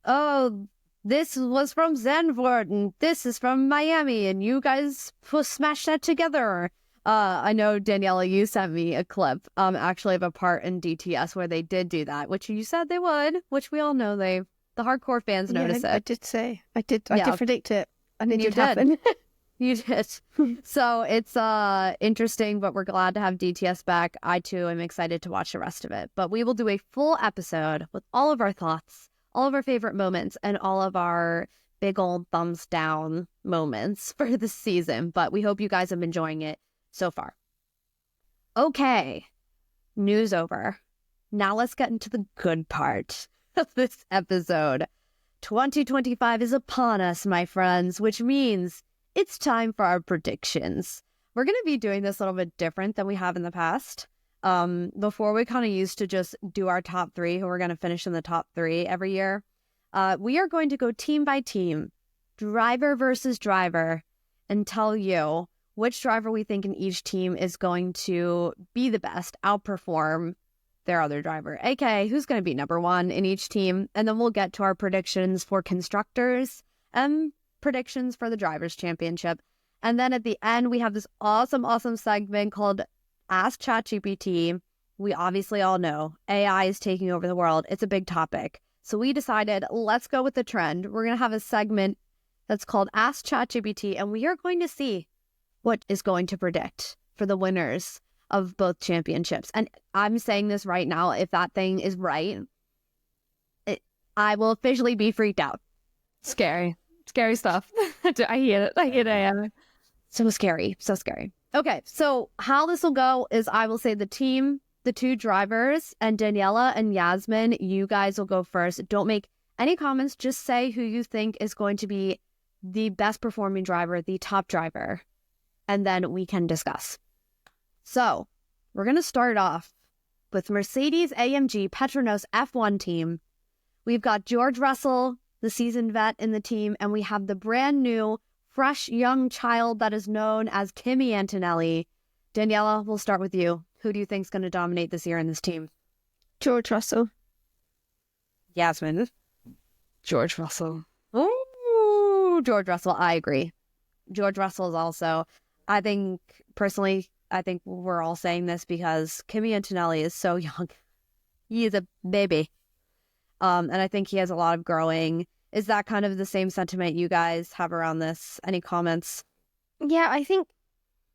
oh, this was from Zandvoort and this is from Miami and you guys smashed that together. I know, Daniela, you sent me a clip actually of a part in DTS where they did do that, which you said they would, which we all know they The hardcore fans notice I it. did say. I did predict it. And it You did happen. You did. So it's interesting, but we're glad to have DTS back. I too am excited to watch the rest of it. But we will do a full episode with all of our thoughts, all of our favorite moments, and all of our big old thumbs down moments for the season. But we hope you guys have been enjoying it so far. Okay, news over. Now let's get into the good part of this episode. 2025 is upon us, my friends, which means it's time for our predictions. We're going to be doing this a little bit different than we have in the past. Before, we kind of used to just do our top three, who we're going to finish in the top three every year. We are going to go team by team, driver versus driver, and tell you which driver we think in each team is going to be the best, outperform their other driver, aka who's going to be number one in each team. And then we'll get to our predictions for constructors and predictions for the Drivers' Championship. And then at the end, we have this awesome segment called Ask ChatGPT. We obviously all know AI is taking over the world. It's a big topic. So we decided, let's go with the trend. We're going to have a segment that's called Ask ChatGPT, and we are going to see what is going to predict for the winners of both championships. And I'm saying this right now, if that thing is right, I will officially be freaked out. Scary stuff. I hate it. I hate AI. So scary. Okay, so how this will go is I will say the team, the two drivers, and Daniela and Yasmin, you guys will go first. Don't make any comments. Just say who you think is going to be the best performing driver, the top driver, and then we can discuss. So we're going to start off with Mercedes-AMG Petronas F1 team. We've got George Russell, the seasoned vet in the team, and we have the brand new, fresh young child that is known as Kimi Antonelli. Daniela, we'll start with you. Who do you think is going to dominate this year in this team? George Russell. Yasmin. George Russell. Ooh, George Russell. I agree. George Russell is also, I think we're all saying this because Kimi Antonelli is so young. He is a baby. And I think he has a lot of growing. Is that kind of the same sentiment you guys have around this? Any comments? Yeah, I think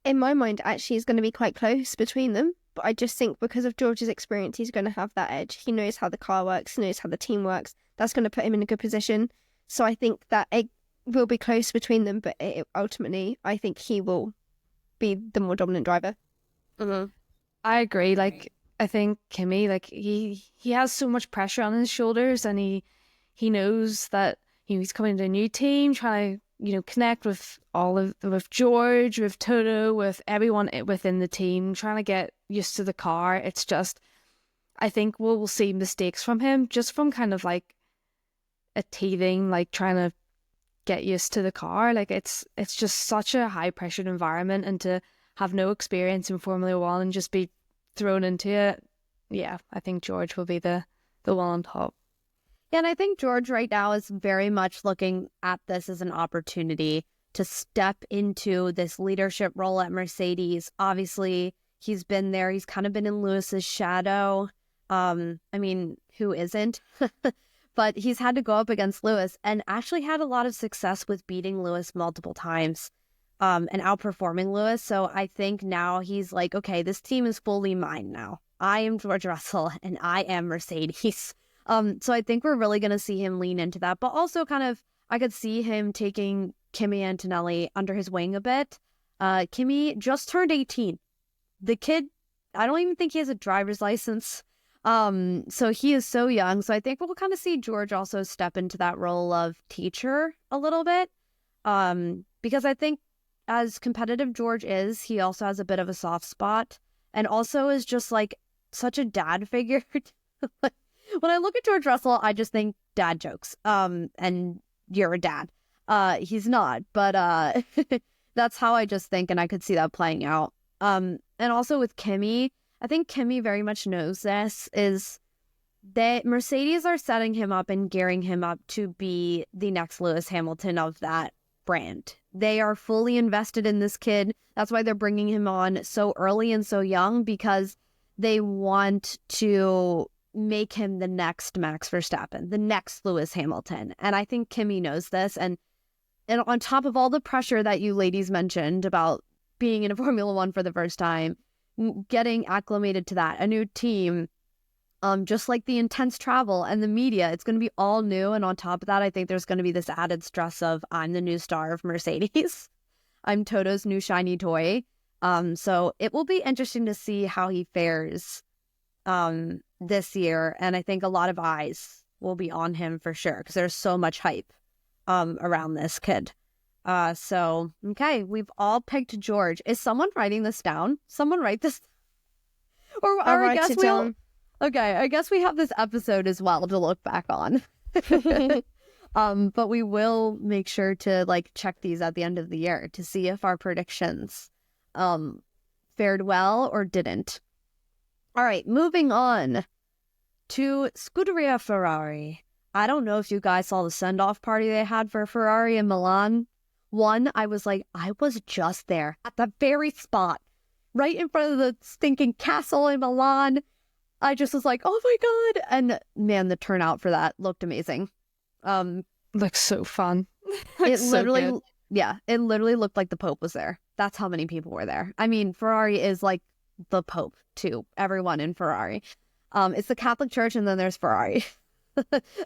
in my mind, actually, it's going to be quite close between them. But I just think because of George's experience, he's going to have that edge. He knows how the car works, he knows how the team works. That's going to put him in a good position. So I think that it will be close between them. But ultimately, I think he will be the more dominant driver. Mm-hmm. I agree. I think Kimi, he has so much pressure on his shoulders, and he knows that he's coming to a new team, trying to connect with with George, with Toto, with everyone within the team, trying to get used to the car. It's just, I think we'll see mistakes from him, just from kind of a teething, trying to get used to the car. It's just such a high pressured environment, and to have no experience in Formula One and just be thrown into it. Yeah, I think George will be the one on top. Yeah, and I think George right now is very much looking at this as an opportunity to step into this leadership role at Mercedes. Obviously, he's been there. He's kind of been in Lewis's shadow. I mean, who isn't? But he's had to go up against Lewis and actually had a lot of success with beating Lewis multiple times and outperforming Lewis. So I think now he's like, okay, this team is fully mine now. I am George Russell and I am Mercedes. So I think we're really going to see him lean into that. But also kind of, I could see him taking Kimi Antonelli under his wing a bit. Kimi just turned 18. The kid, I don't even think he has a driver's license. So he is so young. So I think we'll kind of see George also step into that role of teacher a little bit. Because I think as competitive George is, he also has a bit of a soft spot and also is just such a dad figure. When I look at George Russell, I just think dad jokes. And you're a dad. He's not, but that's how I just think, and I could see that playing out. And also with Kimi, I think Kimi very much knows this, is that Mercedes are setting him up and gearing him up to be the next Lewis Hamilton of that brand. They are fully invested in this kid. That's why they're bringing him on so early and so young, because they want to make him the next Max Verstappen, the next Lewis Hamilton. And I think Kimi knows this. And on top of all the pressure that you ladies mentioned about being in a Formula One for the first time, getting acclimated to that, a new team, just like the intense travel and the media, it's going to be all new. And on top of that, I think there's going to be this added stress of I'm the new star of Mercedes. I'm Toto's new shiny toy. So it will be interesting to see how he fares this year. And I think a lot of eyes will be on him for sure because there's so much hype around this kid. So, okay, we've all picked George. Is someone writing this down? Someone write this. Or I guess we'll... Okay, I guess we have this episode as well to look back on. But we will make sure to like check these at the end of the year to see if our predictions fared well or didn't. All right, moving on to Scuderia Ferrari. I don't know if you guys saw the send-off party they had for Ferrari in Milan. I was just there at the very spot, right in front of the stinking castle in Milan. I just was like, oh my God. And man, the turnout for that looked amazing. Looks so fun. It literally looked like the Pope was there. That's how many people were there. I mean, Ferrari is like the Pope to everyone in Ferrari. It's the Catholic Church and then there's Ferrari.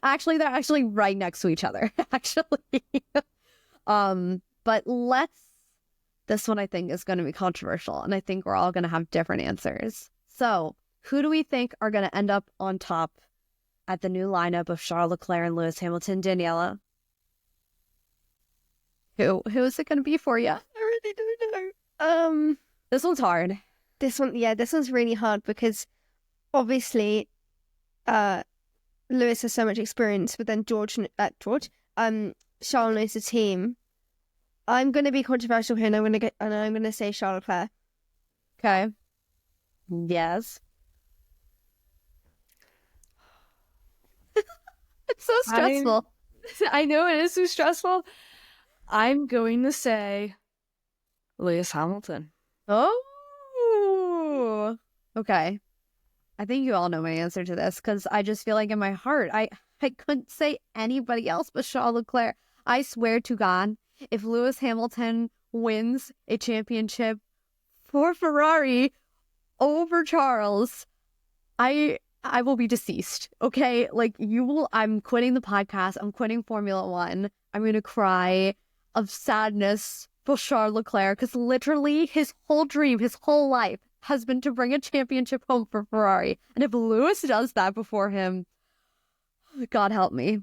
Actually, they're actually right next to each other, actually. But this one I think is going to be controversial and I think we're all going to have different answers. So who do we think are going to end up on top at the new lineup of Charles Leclerc and Lewis Hamilton? Daniela? Who is it going to be for you? I really don't know. This one's hard. This one's really hard because obviously Lewis has so much experience, but then Charles knows the team. I'm going to be controversial here, and I'm going to say Charles Leclerc. Okay. Yes. It's so stressful. I know it is so stressful. I'm going to say Lewis Hamilton. Oh, okay. I think you all know my answer to this because I just feel like in my heart, I couldn't say anybody else but Charles Leclerc. I swear to God, if Lewis Hamilton wins a championship for Ferrari over Charles, I will be deceased. Okay, like I'm quitting the podcast. I'm quitting Formula One. I'm gonna cry of sadness for Charles Leclerc because literally his whole dream, his whole life has been to bring a championship home for Ferrari. And if Lewis does that before him, God help me.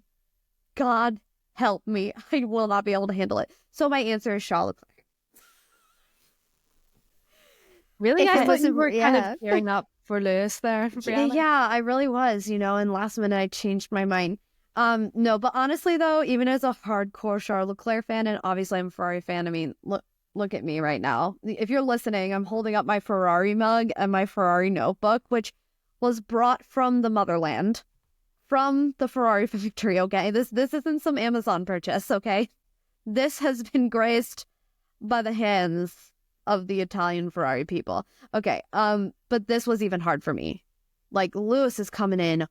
God help me. I will not be able to handle it. So my answer is Charles Leclerc. Really? I thought you were kind of gearing up for Lewis there. Brianna. Yeah, I really was, and last minute I changed my mind. No, but honestly though, even as a hardcore Charles Leclerc fan, and obviously I'm a Ferrari fan, I mean, look at me right now. If you're listening, I'm holding up my Ferrari mug and my Ferrari notebook, which was brought from the motherland, from the Ferrari factory, okay? This isn't some Amazon purchase, okay? This has been graced by the hands of the Italian Ferrari people. Okay, but this was even hard for me. Like, Lewis is coming in,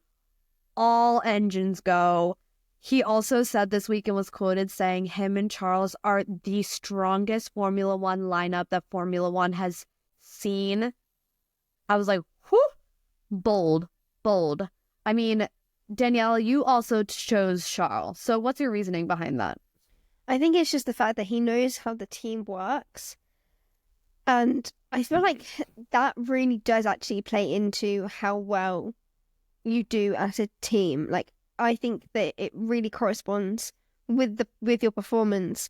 all engines go. He also said this week and was quoted saying him and Charles are the strongest Formula One lineup that Formula One has seen. I was like, whew, bold. I mean, Danielle, you also chose Charles. So what's your reasoning behind that? I think it's just the fact that he knows how the team works. And I feel like that really does actually play into how well you do as a team. Like, I think that it really corresponds with your performance.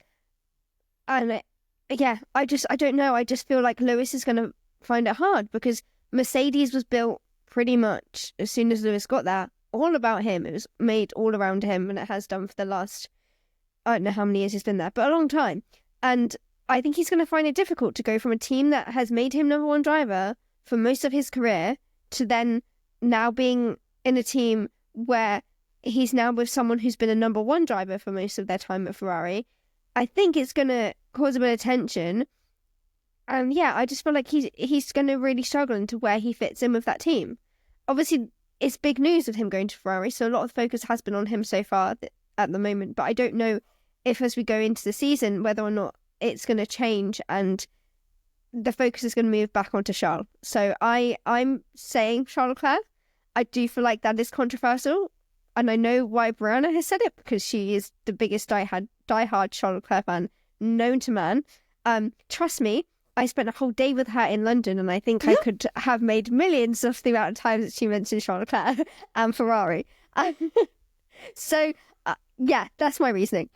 And I don't know. I just feel like Lewis is going to find it hard because Mercedes was built pretty much as soon as Lewis got there, all about him. It was made all around him, and it has done for the last, I don't know how many years he's been there, but a long time. And I think he's going to find it difficult to go from a team that has made him number one driver for most of his career to then now being in a team where he's now with someone who's been a number one driver for most of their time at Ferrari. I think it's going to cause a bit of tension. And yeah, I just feel like he's going to really struggle into where he fits in with that team. Obviously, it's big news with him going to Ferrari, so a lot of focus has been on him so far at the moment. But I don't know if as we go into the season, whether or not it's going to change and the focus is going to move back onto Charles. So I'm saying Charles Leclerc. I do feel like that is controversial. And I know why Brianna has said it, because she is the biggest diehard Charles Leclerc fan known to man. Trust me, I spent a whole day with her in London, and I think I could have made millions of the amount of times that she mentioned Charles Leclerc and Ferrari. So, yeah, that's my reasoning.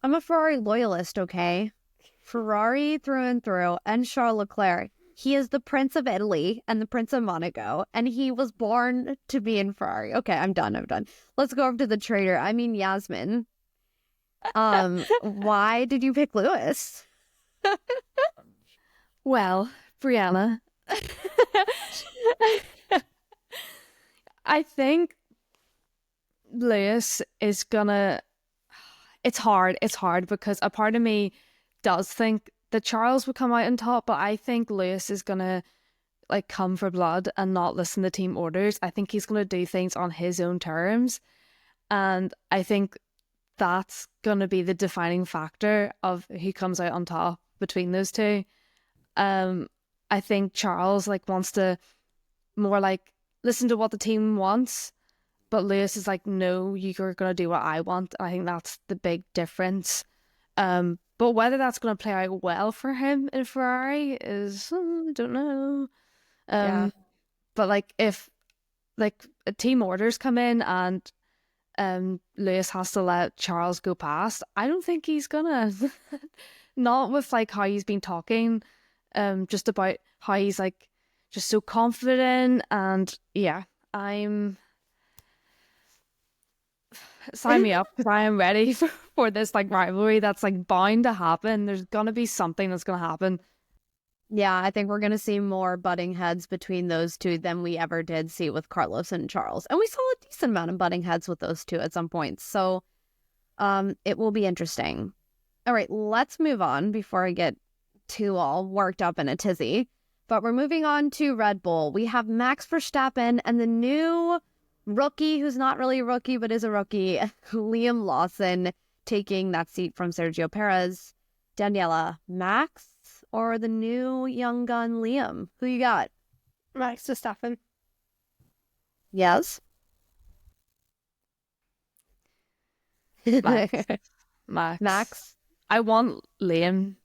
I'm a Ferrari loyalist, okay? Ferrari through and through, and Charles Leclerc. He is the Prince of Italy and the Prince of Monaco, and he was born to be in Ferrari. Okay, I'm done. Let's go over to the trader. I mean, Yasmin. Why did you pick Lewis? Well, Brianna, I think Lewis is gonna... It's hard because a part of me does think that Charles would come out on top, but I think Lewis is gonna like come for blood and not listen to team orders. I think he's gonna do things on his own terms, and I think that's gonna be the defining factor of who comes out on top between those two. I think Charles like wants to more like listen to what the team wants, but Lewis is like, no, you're gonna do what I want. I think that's the big difference. But whether that's going to play out well for him in Ferrari is, I don't know. Yeah. But like if like team orders come in and Lewis has to let Charles go past, I don't think he's gonna. Not with like how he's been talking, just about how he's like just so confident, and yeah, sign me up, because I am ready for this like rivalry that's like bound to happen. There's gonna be something that's gonna happen. Yeah, I think we're going to see more butting heads between those two than we ever did see with Carlos and Charles. And we saw a decent amount of butting heads with those two at some points. So it will be interesting. All right, let's move on before I get too all worked up in a tizzy. But we're moving on to Red Bull. We have Max Verstappen and the new rookie, who's not really a rookie, but is a rookie, Liam Lawson, taking that seat from Sergio Perez. Daniela, Max or the new young gun Liam? Who you got? Max Verstappen. Yes. Max. I want Liam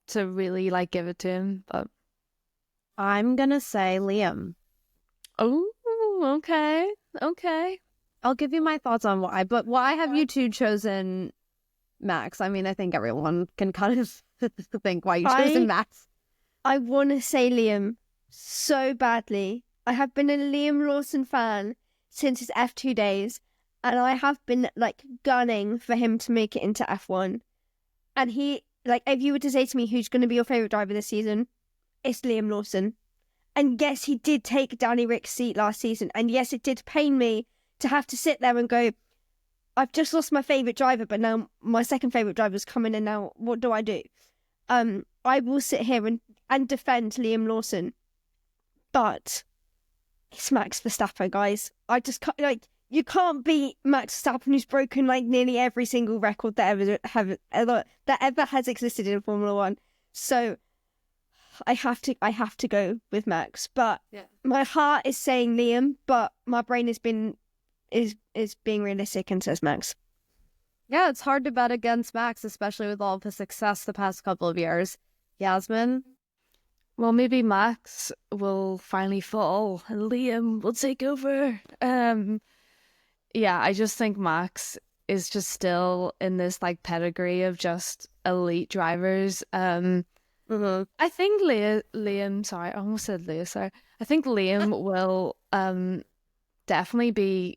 to really like give it to him, but I'm gonna say Liam. Oh, okay. I'll give you my thoughts on why, but why have you two chosen Max? I mean, I think everyone can kind of think why you chosen Max. I want to say Liam so badly. I have been a Liam Lawson fan since his F2 days, and I have been like gunning for him to make it into F1. And he, like, if you were to say to me who's going to be your favourite driver this season, it's Liam Lawson. And yes, he did take Danny Rick's seat last season, and yes, it did pain me to have to sit there and go, I've just lost my favourite driver, but now my second favourite driver's coming in now. What do I do? I will sit here and defend Liam Lawson. But it's Max Verstappen, guys. I just can't, like, you can't beat Max Verstappen, who's broken like nearly every single record that ever has existed in Formula One. So I have to go with Max. But my heart is saying Liam, but my brain is being realistic and says Max. Yeah, it's hard to bet against Max, especially with all of his success the past couple of years. Yasmin? Well, maybe Max will finally fall and Liam will take over. Yeah, I just think Max is just still in this like pedigree of just elite drivers. I think Liam, sorry, I almost said Lewis, sorry. I think Liam will definitely be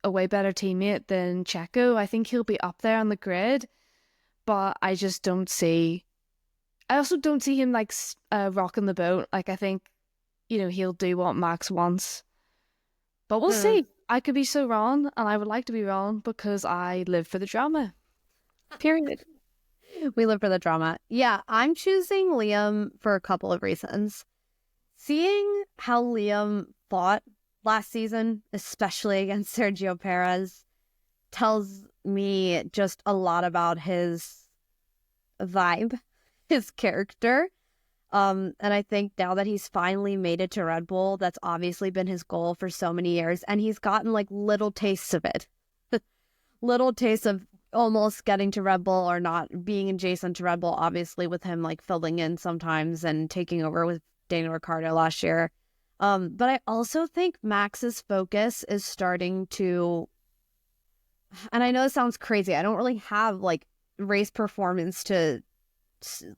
a way better teammate than Checo. I think he'll be up there on the grid, but I just don't see... I also don't see him like rocking the boat. Like, I think, you know, he'll do what Max wants. But we'll see. I could be so wrong, and I would like to be wrong because I live for the drama. Period. We live for the drama. Yeah, I'm choosing Liam for a couple of reasons. Seeing how Liam fought last season, especially against Sergio Perez, tells me just a lot about his vibe, his character. And I think now that he's finally made it to Red Bull, that's obviously been his goal for so many years, and he's gotten like little tastes of it. Little tastes of almost getting to Red Bull or not being adjacent to Red Bull, obviously with him like filling in sometimes and taking over with Daniel Ricciardo last year. But I also think Max's focus is starting to, and I know this sounds crazy, I don't really have like race performance to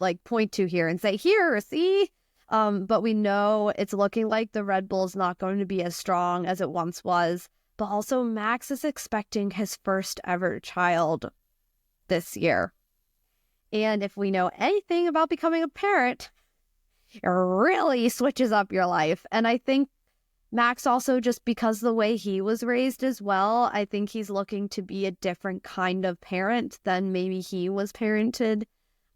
like point to here and say, here, see? But we know it's looking like the Red Bull's not going to be as strong as it once was. But also Max is expecting his first ever child this year. And if we know anything about becoming a parent, it really switches up your life. And I think Max also, just because the way he was raised as well, I think he's looking to be a different kind of parent than maybe he was parented.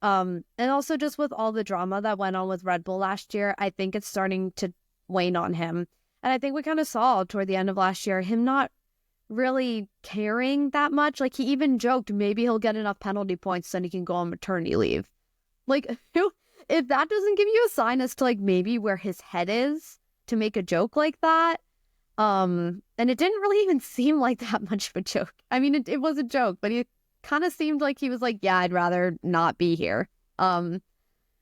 And also just with all the drama that went on with Red Bull last year, I think it's starting to wane on him. And I think we kind of saw toward the end of last year him not really caring that much. Like, he even joked maybe he'll get enough penalty points so he can go on maternity leave. Like, if that doesn't give you a sign as to like maybe where his head is to make a joke like that. And it didn't really even seem like that much of a joke. I mean, it was a joke, but it kind of seemed like he was like, yeah, I'd rather not be here.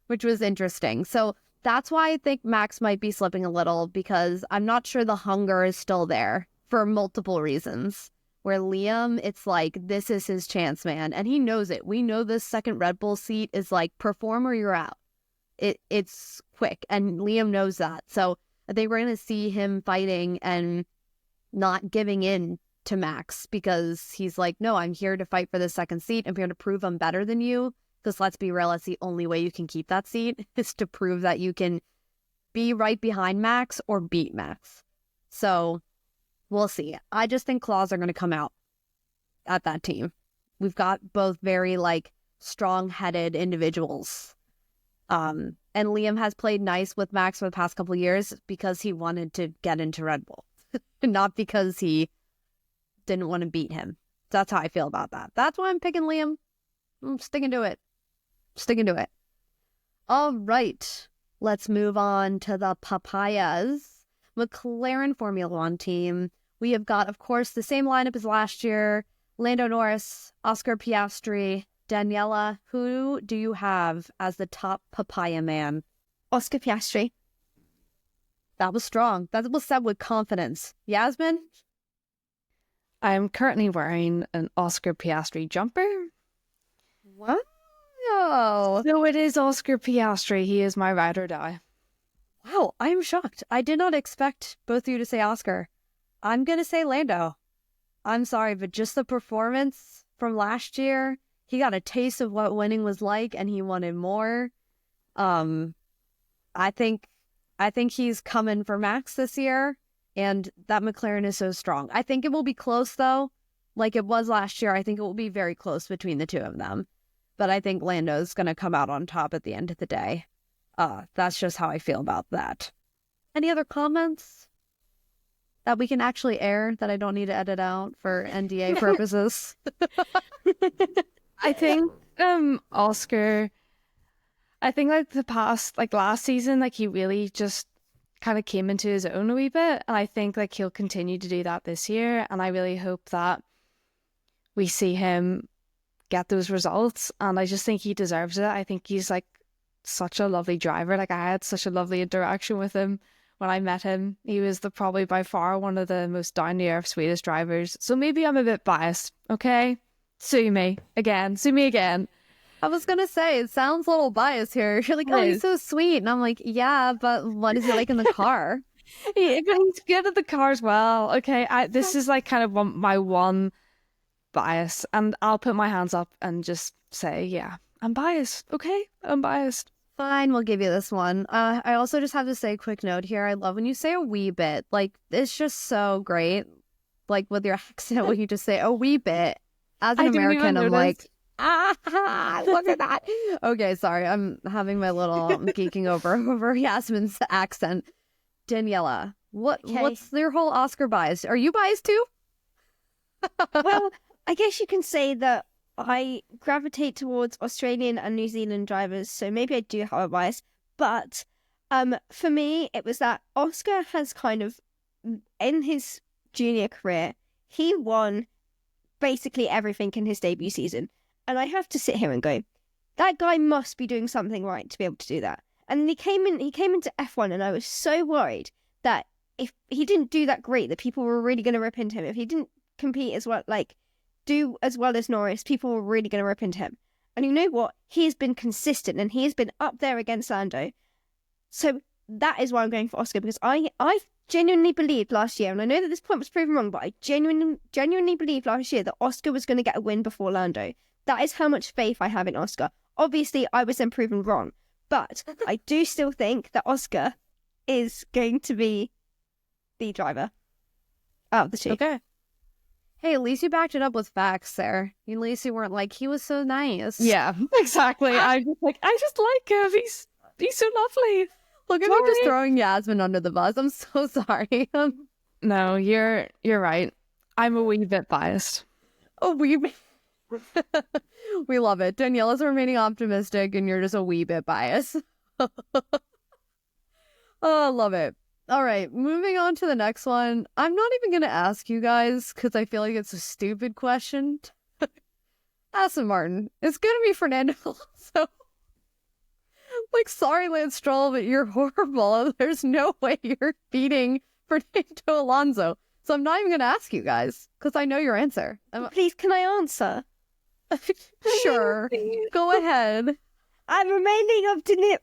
Which was interesting. So that's why I think Max might be slipping a little, because I'm not sure the hunger is still there for multiple reasons. Where Liam, it's like, this is his chance, man. And he knows it. We know this second Red Bull seat is like, perform or you're out. It's quick. And Liam knows that. So I think we're going to see him fighting and not giving in to Max, because he's like, no, I'm here to fight for the second seat. I'm here to prove I'm better than you. Because let's be real, that's the only way you can keep that seat, is to prove that you can be right behind Max or beat Max. So we'll see. I just think claws are going to come out at that team. We've got both very like strong-headed individuals. And Liam has played nice with Max for the past couple of years because he wanted to get into Red Bull, not because he didn't want to beat him. That's how I feel about that. That's why I'm picking Liam. I'm sticking to it. All right. Let's move on to the Papayas. McLaren Formula One team. We have got, of course, the same lineup as last year. Lando Norris, Oscar Piastri, Daniela. Who do you have as the top Papaya man? Oscar Piastri. That was strong. That was said with confidence. Yasmin? I'm currently wearing an Oscar Piastri jumper. Wow. So it is Oscar Piastri. He is my ride or die. Wow, I'm shocked. I did not expect both of you to say Oscar. I'm going to say Lando. I'm sorry, but just the performance from last year, he got a taste of what winning was like and he wanted more. I think he's coming for Max this year, and that McLaren is so strong. I think it will be close though, like it was last year. I think it will be very close between the two of them. But I think Lando's going to come out on top at the end of the day. That's just how I feel about that. Any other comments that we can actually air that I don't need to edit out for NDA purposes? I think Oscar, I think like the past, like last season, like he really just kind of came into his own a wee bit. And I think like he'll continue to do that this year. And I really hope that we see him get those results. And I just think he deserves it. I think he's like such a lovely driver. Like I had such a lovely interaction with him when I met him. He was probably by far one of the most down-to-earth, sweetest drivers. So maybe I'm a bit biased, okay? Sue me again. I was going to say, it sounds a little biased here. You're like, oh, he's so sweet. And I'm like, yeah, but what is he like in the car? He's good at the car as well. Okay, this is like kind of my one bias. And I'll put my hands up and just say, yeah, I'm biased. Okay, I'm biased. Fine, we'll give you this one. I also just have to say a quick note here. I love when you say a wee bit. Like, it's just so great. Like, with your accent, when you just say a wee bit. As an American, I'm like, look at that. Okay, sorry. I'm having my little, I'm geeking over Yasmin's accent. Daniela, Okay. What's their whole Oscar bias? Are you biased too? Well, I guess you can say that I gravitate towards Australian and New Zealand drivers, so maybe I do have a bias. But for me, it was that Oscar has kind of, in his junior career, he won basically everything in his debut season. And I have to sit here and go, that guy must be doing something right to be able to do that. And then he came into F1, and I was so worried that if he didn't do that great, that people were really going to rip into him. If he didn't compete as well, like do as well as Norris, people were really going to rip into him. And you know what? He has been consistent, and he has been up there against Lando. So that is why I'm going for Oscar, because I genuinely believed last year, and I know that this point was proven wrong, but I genuinely believed last year that Oscar was going to get a win before Lando. That is how much faith I have in Oscar. Obviously, I was then proven wrong, but I do still think that Oscar is going to be the driver out of the two. Okay. Hey, at least you backed it up with facts there. At least you weren't like, he was so nice. Yeah, exactly. I just like him. He's so lovely. Look at me just throwing Yasmin under the bus. I'm so sorry. No, you're right. I'm a wee bit biased. Oh, we love it. Daniela's remaining optimistic, and you're just a wee bit biased. Oh, I love it. All right, moving on to the next one. I'm not even going to ask you guys because I feel like it's a stupid question. Aston Martin. It's going to be Fernando Alonso. Like, sorry, Lance Stroll, but you're horrible. There's no way you're beating Fernando Alonso. So I'm not even going to ask you guys because I know your answer. Please, can I answer? Sure. Go ahead. I'm remaining optimistic.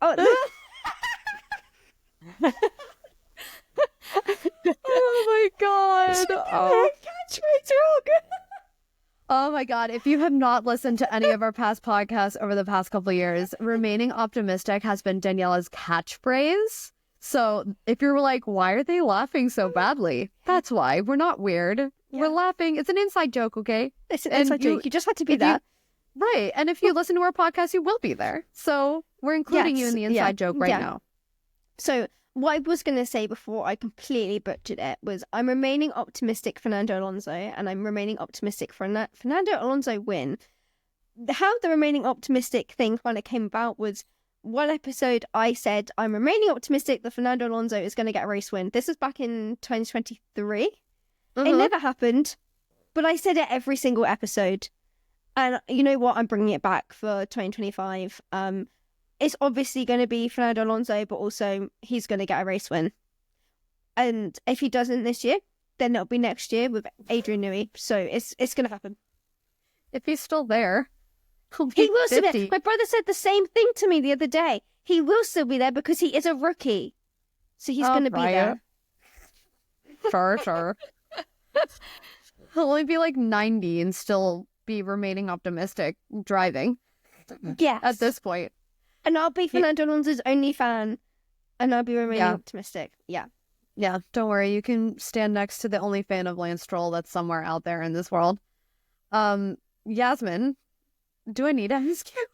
Oh my god. Oh. Oh my god. If you have not listened to any of our past podcasts over the past couple of years, remaining optimistic has been Daniela's catchphrase. So if you're like, why are they laughing so badly? That's why. We're not weird. Yeah. We're laughing. It's an inside joke, okay? It's an inside joke. You just had to be that. Right. And if you listen to our podcast, you will be there. So we're including you in the inside joke right now. So what I was going to say before I completely butchered it was I'm remaining optimistic Fernando Alonso, and I'm remaining optimistic for Fernando Alonso win. How the remaining optimistic thing kind of came about was one episode I said I'm remaining optimistic that Fernando Alonso is going to get a race win. This was back in 2023. It never happened, but I said it every single episode. And you know what? I'm bringing it back for 2025. It's obviously going to be Fernando Alonso, but also he's going to get a race win. And if he doesn't this year, then it'll be next year with Adrian Newey. So it's going to happen. If he's still there, he will still be there. My brother said the same thing to me the other day. He will still be there because he is a rookie. So he's going to be there. Sure. He'll only be like 90 and still be remaining optimistic driving. Yes. At this point. And I'll be Fernando Alonso's only fan, and I'll be remaining optimistic. Yeah. Yeah, don't worry. You can stand next to the only fan of Lance Stroll that's somewhere out there in this world. Yasmin, do I need to ask you?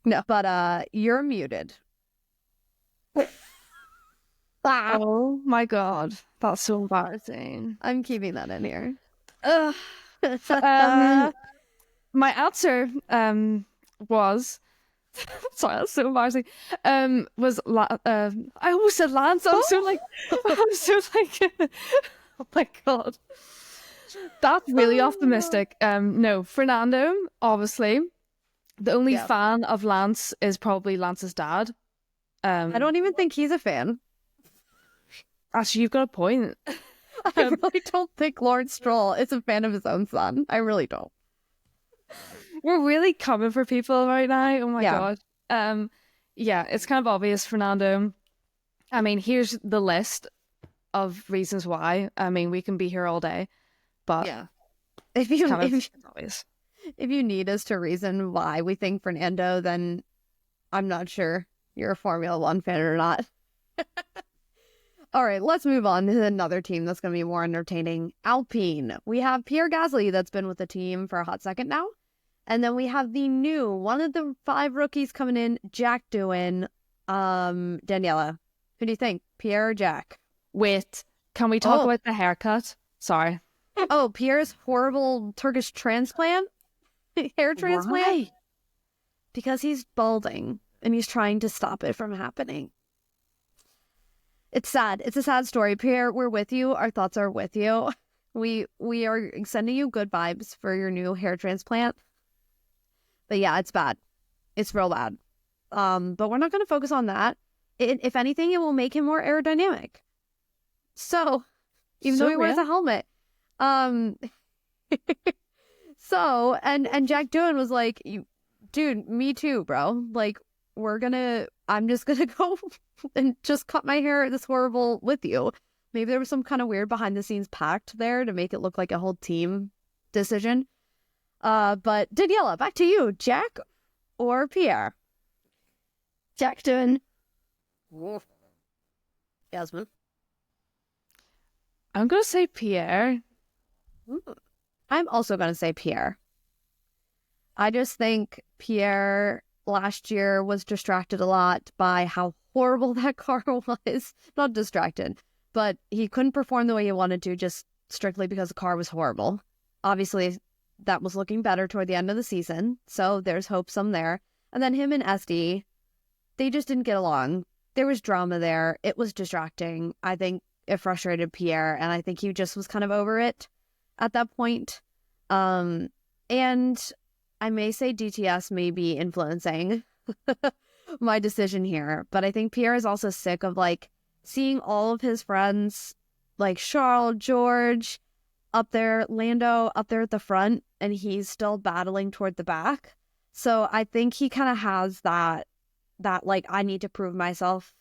No, but you're muted. Oh my god, that's so embarrassing. I'm keeping that in here. My answer was... Sorry, that's so embarrassing. I almost said Lance. I'm so like, oh my god, that's really optimistic. No, Fernando, obviously. The only fan of Lance is probably Lance's dad. I don't even think he's a fan. Actually, you've got a point. I really don't think Lawrence Stroll is a fan of his own son. I really don't. We're really coming for people right now. Oh my god. Yeah, it's kind of obvious, Fernando. I mean, here's the list of reasons why. I mean, we can be here all day, but if you need us to reason why we think Fernando, then I'm not sure you're a Formula One fan or not. All right, let's move on to another team that's going to be more entertaining. Alpine. We have Pierre Gasly that's been with the team for a hot second now. And then we have the new, one of the 5 rookies coming in, Jack Doohan. Daniela, who do you think, Pierre or Jack? Wait, can we talk Oh. about the haircut? Sorry. Oh, Pierre's horrible Turkish transplant? Hair transplant? Why? Because he's balding and he's trying to stop it from happening. It's sad. It's a sad story. Pierre, we're with you. Our thoughts are with you. We are sending you good vibes for your new hair transplant. But yeah, it's bad. It's real bad. But we're not going to focus on that. If anything, it will make him more aerodynamic. So, even though he wears a helmet. So, and Jack Doohan was like, dude, me too, bro. Like, I'm just gonna go and just cut my hair this horrible with you. Maybe there was some kind of weird behind the scenes pact there to make it look like a whole team decision. But Daniela, back to you. Jack or Pierre? Jack Doohan. Yasmin? I'm going to say Pierre. I'm also going to say Pierre. I just think Pierre last year was distracted a lot by how horrible that car was. Not distracted, but he couldn't perform the way he wanted to just strictly because the car was horrible. Obviously, that was looking better toward the end of the season, so there's hope some there. And then him and SD, they just didn't get along. There was drama there. It was distracting. I think it frustrated Pierre, and I think he just was kind of over it at that point. And I may say DTS may be influencing my decision here, but I think Pierre is also sick of like seeing all of his friends like Charles, George up there, Lando up there at the front, and he's still battling toward the back. So I think he kind of has that like, I need to prove myself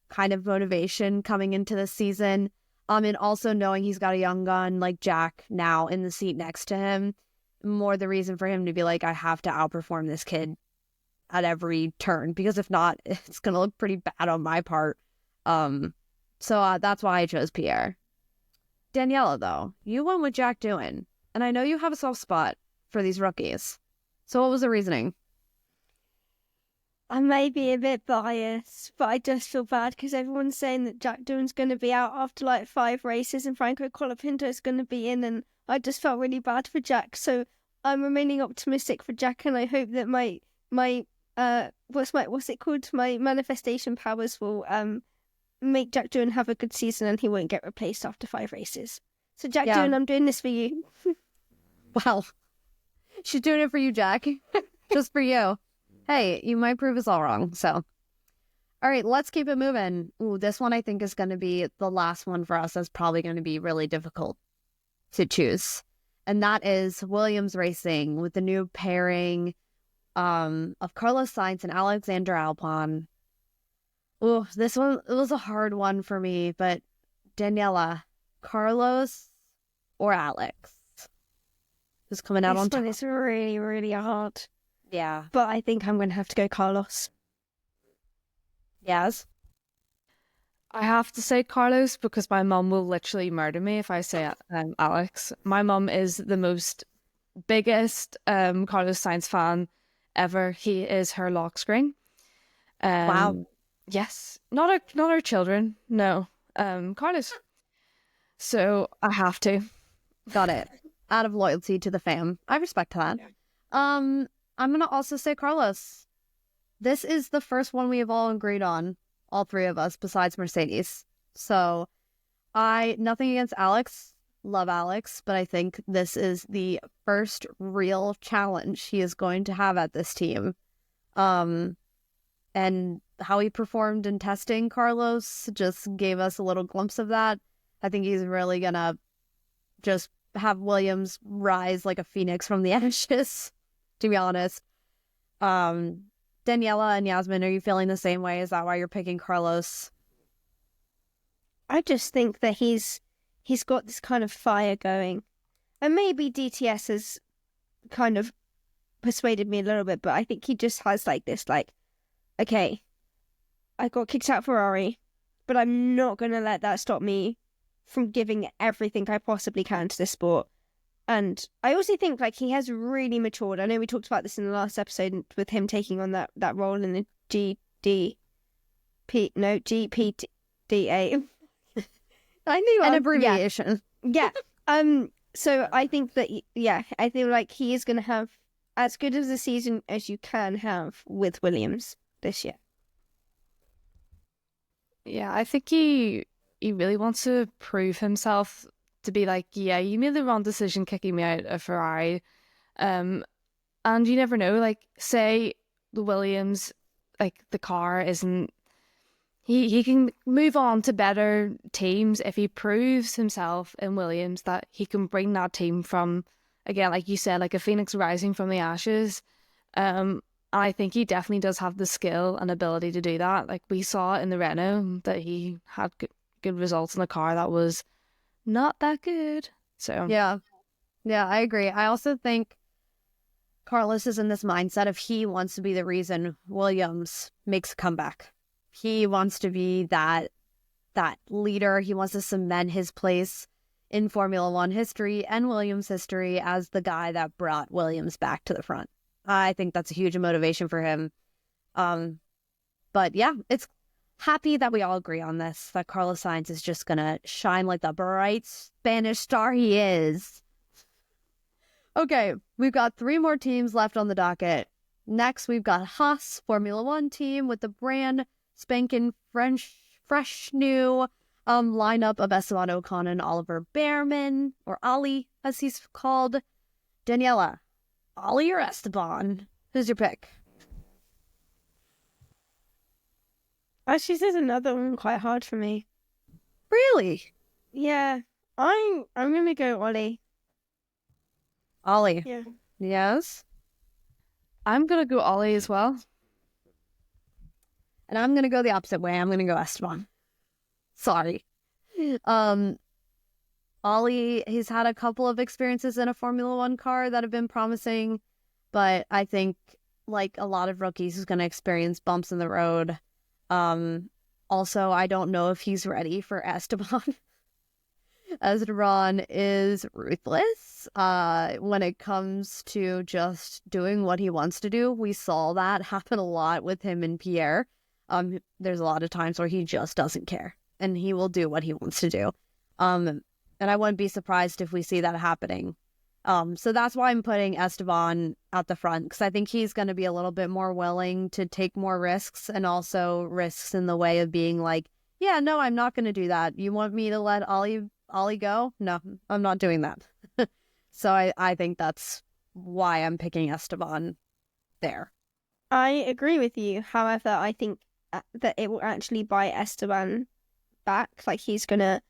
kind of motivation coming into this season. And also knowing he's got a young gun like Jack now in the seat next to him, more the reason for him to be like, I have to outperform this kid at every turn, because if not, it's going to look pretty bad on my part. So that's why I chose Pierre. Daniela, though, you went with Jack Doohan, and I know you have a soft spot for these rookies. So what was the reasoning? I may be a bit biased, but I just feel bad because everyone's saying that Jack Doohan's going to be out after like 5 races and Franco Colapinto is going to be in, and I just felt really bad for Jack. So I'm remaining optimistic for Jack, and I hope that my what's it called? My manifestation powers will make Jack Doohan have a good season and he won't get replaced after 5 races. So Jack Doohan, I'm doing this for you. Well, she's doing it for you, Jack. Just for you. Hey, you might prove us all wrong, so. All right, let's keep it moving. Ooh, this one I think is going to be the last one for us. That's probably going to be really difficult to choose. And that is Williams Racing with the new pairing of Carlos Sainz and Alexander Albon. Ooh, this one, it was a hard one for me, but Daniela, Carlos or Alex? Who's coming out on This top? one is really, really hard. Yeah. But I think I'm going to have to go Carlos. Yes. I have to say Carlos because my mum will literally murder me if I say Alex. My mum is the biggest Carlos Sainz fan ever. He is her lock screen. Wow. Yes. Not our children. No. Carlos. So I have to. Got it. Out of loyalty to the fam. I respect that. I'm going to also say Carlos. This is the first one we have all agreed on, all 3 of us, besides Mercedes. So nothing against Alex. Love Alex. But I think this is the first real challenge he is going to have at this team. And how he performed in testing, Carlos, just gave us a little glimpse of that. I think he's really going to just have Williams rise like a phoenix from the ashes, to be honest. Daniela and Yasmin, are you feeling the same way? Is that why you're picking Carlos? I just think that he's got this kind of fire going. And maybe DTS has kind of persuaded me a little bit, but I think he just has like this, like, okay, I got kicked out of Ferrari, but I'm not going to let that stop me from giving everything I possibly can to this sport. And I also think like he has really matured. I know we talked about this in the last episode with him taking on that role in the GPDA. I knew An yeah. abbreviation. Yeah. So I think that I feel like he is going to have as good as a season as you can have with Williams this year. Yeah, I think he really wants to prove himself to be like, yeah, you made the wrong decision kicking me out of Ferrari. And you never know, like, say the Williams, like, the car isn't, he can move on to better teams if he proves himself in Williams that he can bring that team from, again, like you said, like a phoenix rising from the ashes. And I think he definitely does have the skill and ability to do that. Like we saw in the Renault that he had good results in a car that was not that good. So Yeah, I agree. I also think Carlos is in this mindset of he wants to be the reason Williams makes a comeback. He wants to be that leader. He wants to cement his place in Formula One history and Williams history as the guy that brought Williams back to the front. I think that's a huge motivation for him. But yeah, it's happy that we all agree on this, that Carlos Sainz is just going to shine like the bright Spanish star he is. Okay, we've got 3 more teams left on the docket. Next, we've got Haas, Formula One team with the brand spanking fresh new lineup of Esteban Ocon and Oliver Bearman, or Ali, as he's called. Daniela, Ali or Esteban? Who's your pick? Actually, this is another one quite hard for me. Really? Yeah, I'm gonna go Ollie. Ali. Yeah. Yes? I'm going to go Ollie as well. And I'm going to go the opposite way. I'm going to go Esteban. Sorry. Ollie, he's had a couple of experiences in a Formula One car that have been promising, but I think, like a lot of rookies, he's going to experience bumps in the road. Also, I don't know if he's ready for Esteban. Esteban is ruthless when it comes to just doing what he wants to do. We saw that happen a lot with him and Pierre. There's a lot of times where he just doesn't care and he will do what he wants to do. And I wouldn't be surprised if we see that happening. So that's why I'm putting Esteban at the front, because I think he's going to be a little bit more willing to take more risks, and also risks in the way of being like, yeah, no, I'm not going to do that. You want me to let Ollie go? No, I'm not doing that. So I think that's why I'm picking Esteban there. I agree with you. However, I think that it will actually buy Esteban back. Like, he's going to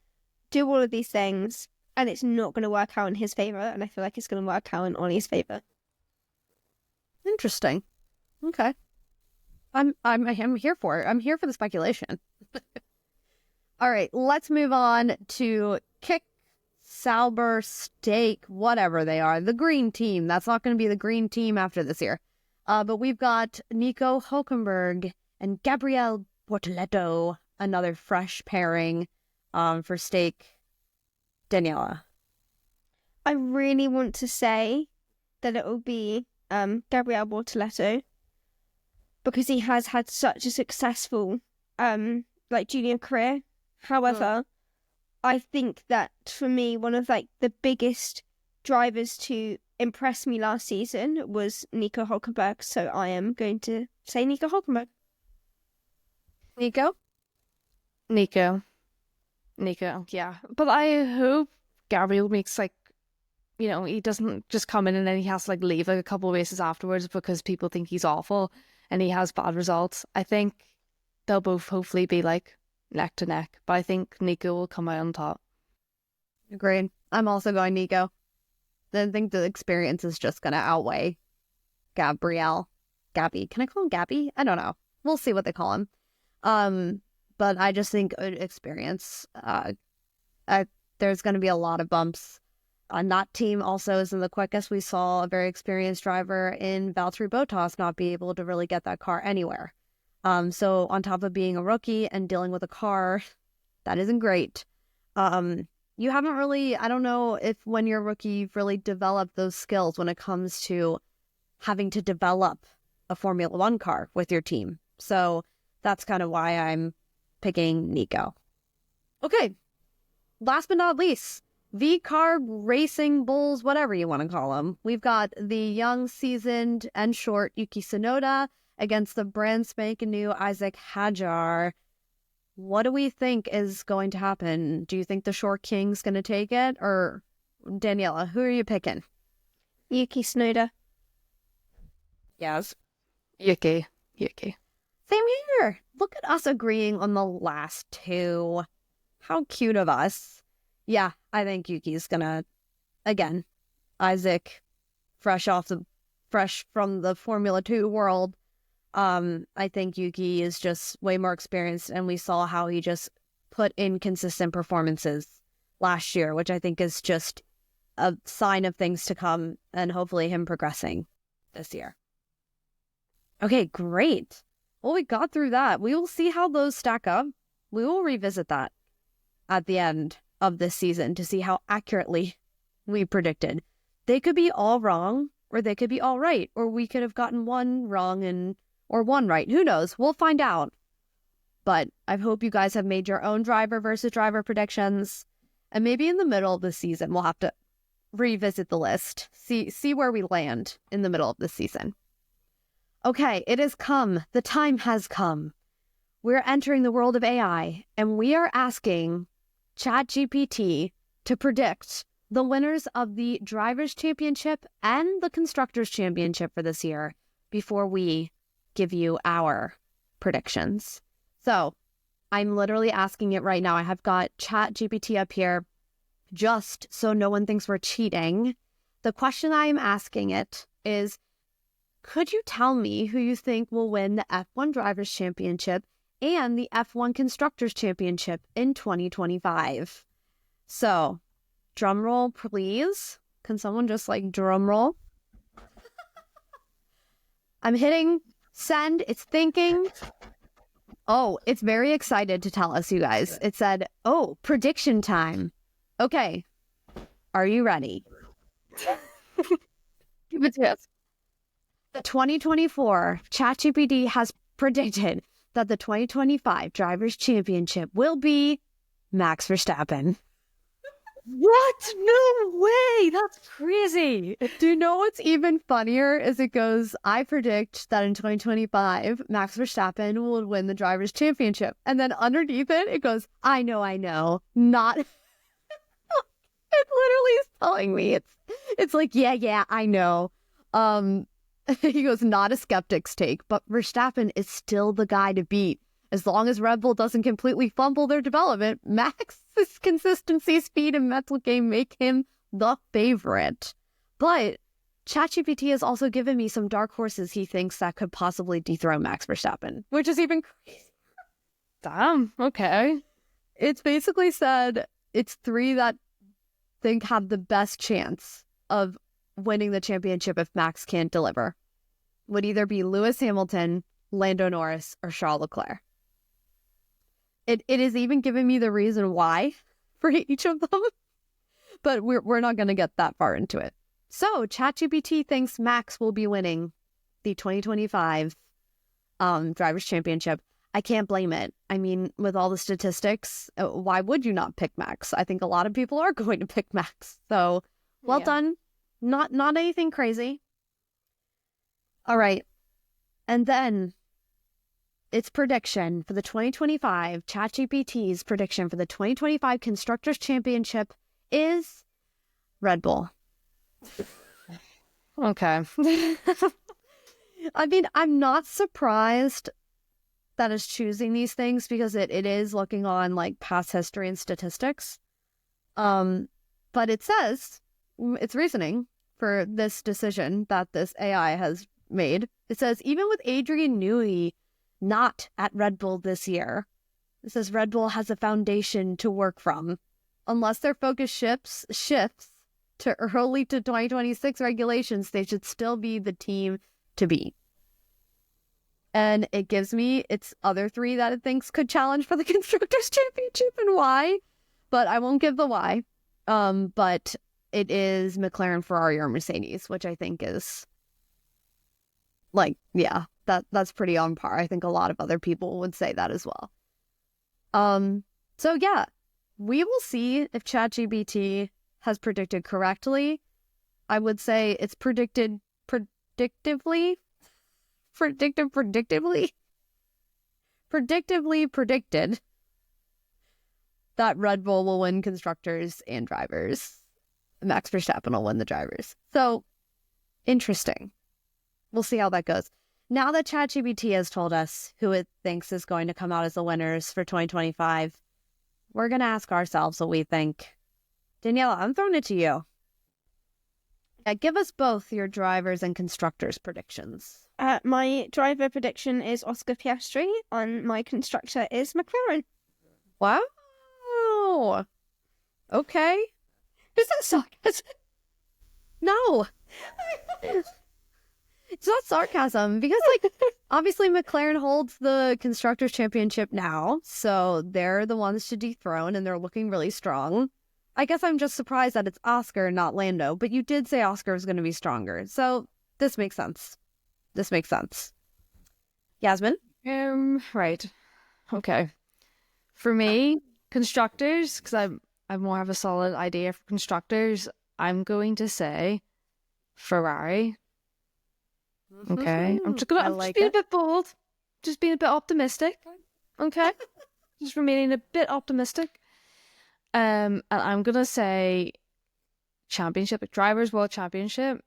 do all of these things and it's not going to work out in his favor. And I feel like it's going to work out in Ollie's favor. Interesting. Okay. I'm here for it. I'm here for the speculation. All right, let's move on to Kick, Sauber, Stake, whatever they are. The green team. That's not going to be the green team after this year. But we've got Nico Hülkenberg and Gabriel Bortoleto, another fresh pairing for Stake. Daniela. I really want to say that it will be Gabriel Bortoleto, because he has had such a successful junior career. However, I think that for me, one of the biggest drivers to impress me last season was Nico Hülkenberg. So I am going to say Nico Hülkenberg. Nico, yeah. But I hope Gabriel makes he doesn't just come in and then he has to leave a couple of races afterwards because people think he's awful and he has bad results. I think they'll both hopefully be neck to neck, but I think Nico will come out on top. Agreed. I'm also going Nico. I think the experience is just going to outweigh Gabriel. Gabby. Can I call him Gabby? I don't know. We'll see what they call him. But I just think experience. There's going to be a lot of bumps. That team also isn't the quickest. We saw a very experienced driver in Valtteri Bottas not be able to really get that car anywhere. So on top of being a rookie and dealing with a car that isn't great, you haven't really, I don't know if when you're a rookie, you've really developed those skills when it comes to having to develop a Formula One car with your team. So that's kind of why I'm picking Nico. Okay, last but not least, V-Carb Racing Bulls, whatever you want to call them. We've got the young, seasoned, and short Yuki Tsunoda against the brand spanking new Isaac Hadjar. What do we think is going to happen? Do you think the short king's going to take it? Or, Daniela, who are you picking? Yuki Tsunoda. Yes. Yuki. Same here. Look at us agreeing on the last two. How cute of us. Yeah, I think Yuki's gonna, again, Isaac, fresh from the Formula 2 world. I think Yuki is just way more experienced, and we saw how he just put in consistent performances last year, which I think is just a sign of things to come, and hopefully him progressing this year. Okay, great. Well, we got through that. We will see how those stack up. We will revisit that at the end of this season to see how accurately we predicted. They could be all wrong, or they could be all right, or we could have gotten one wrong or one right. Who knows? We'll find out. But I hope you guys have made your own driver versus driver predictions. And maybe in the middle of the season, we'll have to revisit the list, see where we land in the middle of the season. Okay, it has come. The time has come. We're entering the world of AI, and we are asking ChatGPT to predict the winners of the Drivers' Championship and the Constructors' Championship for this year before we give you our predictions. So I'm literally asking it right now. I have got ChatGPT up here just so no one thinks we're cheating. The question I am asking it is, could you tell me who you think will win the F1 Drivers' Championship and the F1 Constructors' Championship in 2025? So, drum roll, please. Can someone just drum roll? I'm hitting send. It's thinking. Oh, it's very excited to tell us, you guys. It said, oh, prediction time. Okay. Are you ready? Give it to us. The 2024 ChatGPT has predicted that the 2025 Drivers' Championship will be Max Verstappen. What? No way! That's crazy. Do you know what's even funnier is it goes, I predict that in 2025, Max Verstappen will win the Drivers' Championship. And then underneath it, it goes, I know. Not... It literally is telling me. It's like, yeah, I know. He goes, not a skeptic's take, but Verstappen is still the guy to beat. As long as Red Bull doesn't completely fumble their development, Max's consistency, speed, and mental game make him the favorite. But ChatGPT has also given me some dark horses he thinks that could possibly dethrone Max Verstappen, which is even crazy. Damn, okay. It's basically said it's three that think have the best chance of winning the championship if Max can't deliver. Would either be Lewis Hamilton, Lando Norris, or Charles Leclerc. It is even giving me the reason why for each of them, but we're not going to get that far into it. So ChatGPT thinks Max will be winning the 2025 Drivers' Championship. I can't blame it. I mean, with all the statistics, why would you not pick Max? I think a lot of people are going to pick Max. So well done. Not anything crazy. All right. And then its prediction for the 2025, ChatGPT's prediction for the 2025 Constructors' Championship is Red Bull. Okay. I mean, I'm not surprised that it's choosing these things because it is looking on past history and statistics. But it says, it's reasoning for this decision that this AI has made. It says, even with Adrian Newey not at Red Bull this year, it says Red Bull has a foundation to work from. Unless their focus shifts to early to 2026 regulations, they should still be the team to beat. And it gives me its other three that it thinks could challenge for the Constructors' Championship and why. But I won't give the why. But it is McLaren, Ferrari, or Mercedes, which I think is that's pretty on par. I think a lot of other people would say that as well. So yeah, we will see if ChatGPT has predicted correctly. I would say it's predicted predicted that Red Bull will win constructors and drivers. Max Verstappen will win the drivers. So, interesting. We'll see how that goes. Now that ChatGPT has told us who it thinks is going to come out as the winners for 2025, we're going to ask ourselves what we think. Daniela, I'm throwing it to you. Yeah, give us both your drivers and constructors predictions. My driver prediction is Oscar Piastri, and my constructor is McLaren. Wow. Okay. Is that sarcasm? No. It's not sarcasm because, like, obviously McLaren holds the Constructors Championship now, so they're the ones to dethrone, and they're looking really strong. I guess I'm just surprised that it's Oscar, not Lando, but you did say Oscar was going to be stronger, so this makes sense. Yasmin? Right. Okay. For me, constructors, because I more have a solid idea for constructors, I'm going to say Ferrari. Okay. I'm just being a bit bold. Just being a bit optimistic. Okay. Just remaining a bit optimistic. And I'm gonna say championship, Drivers' World Championship.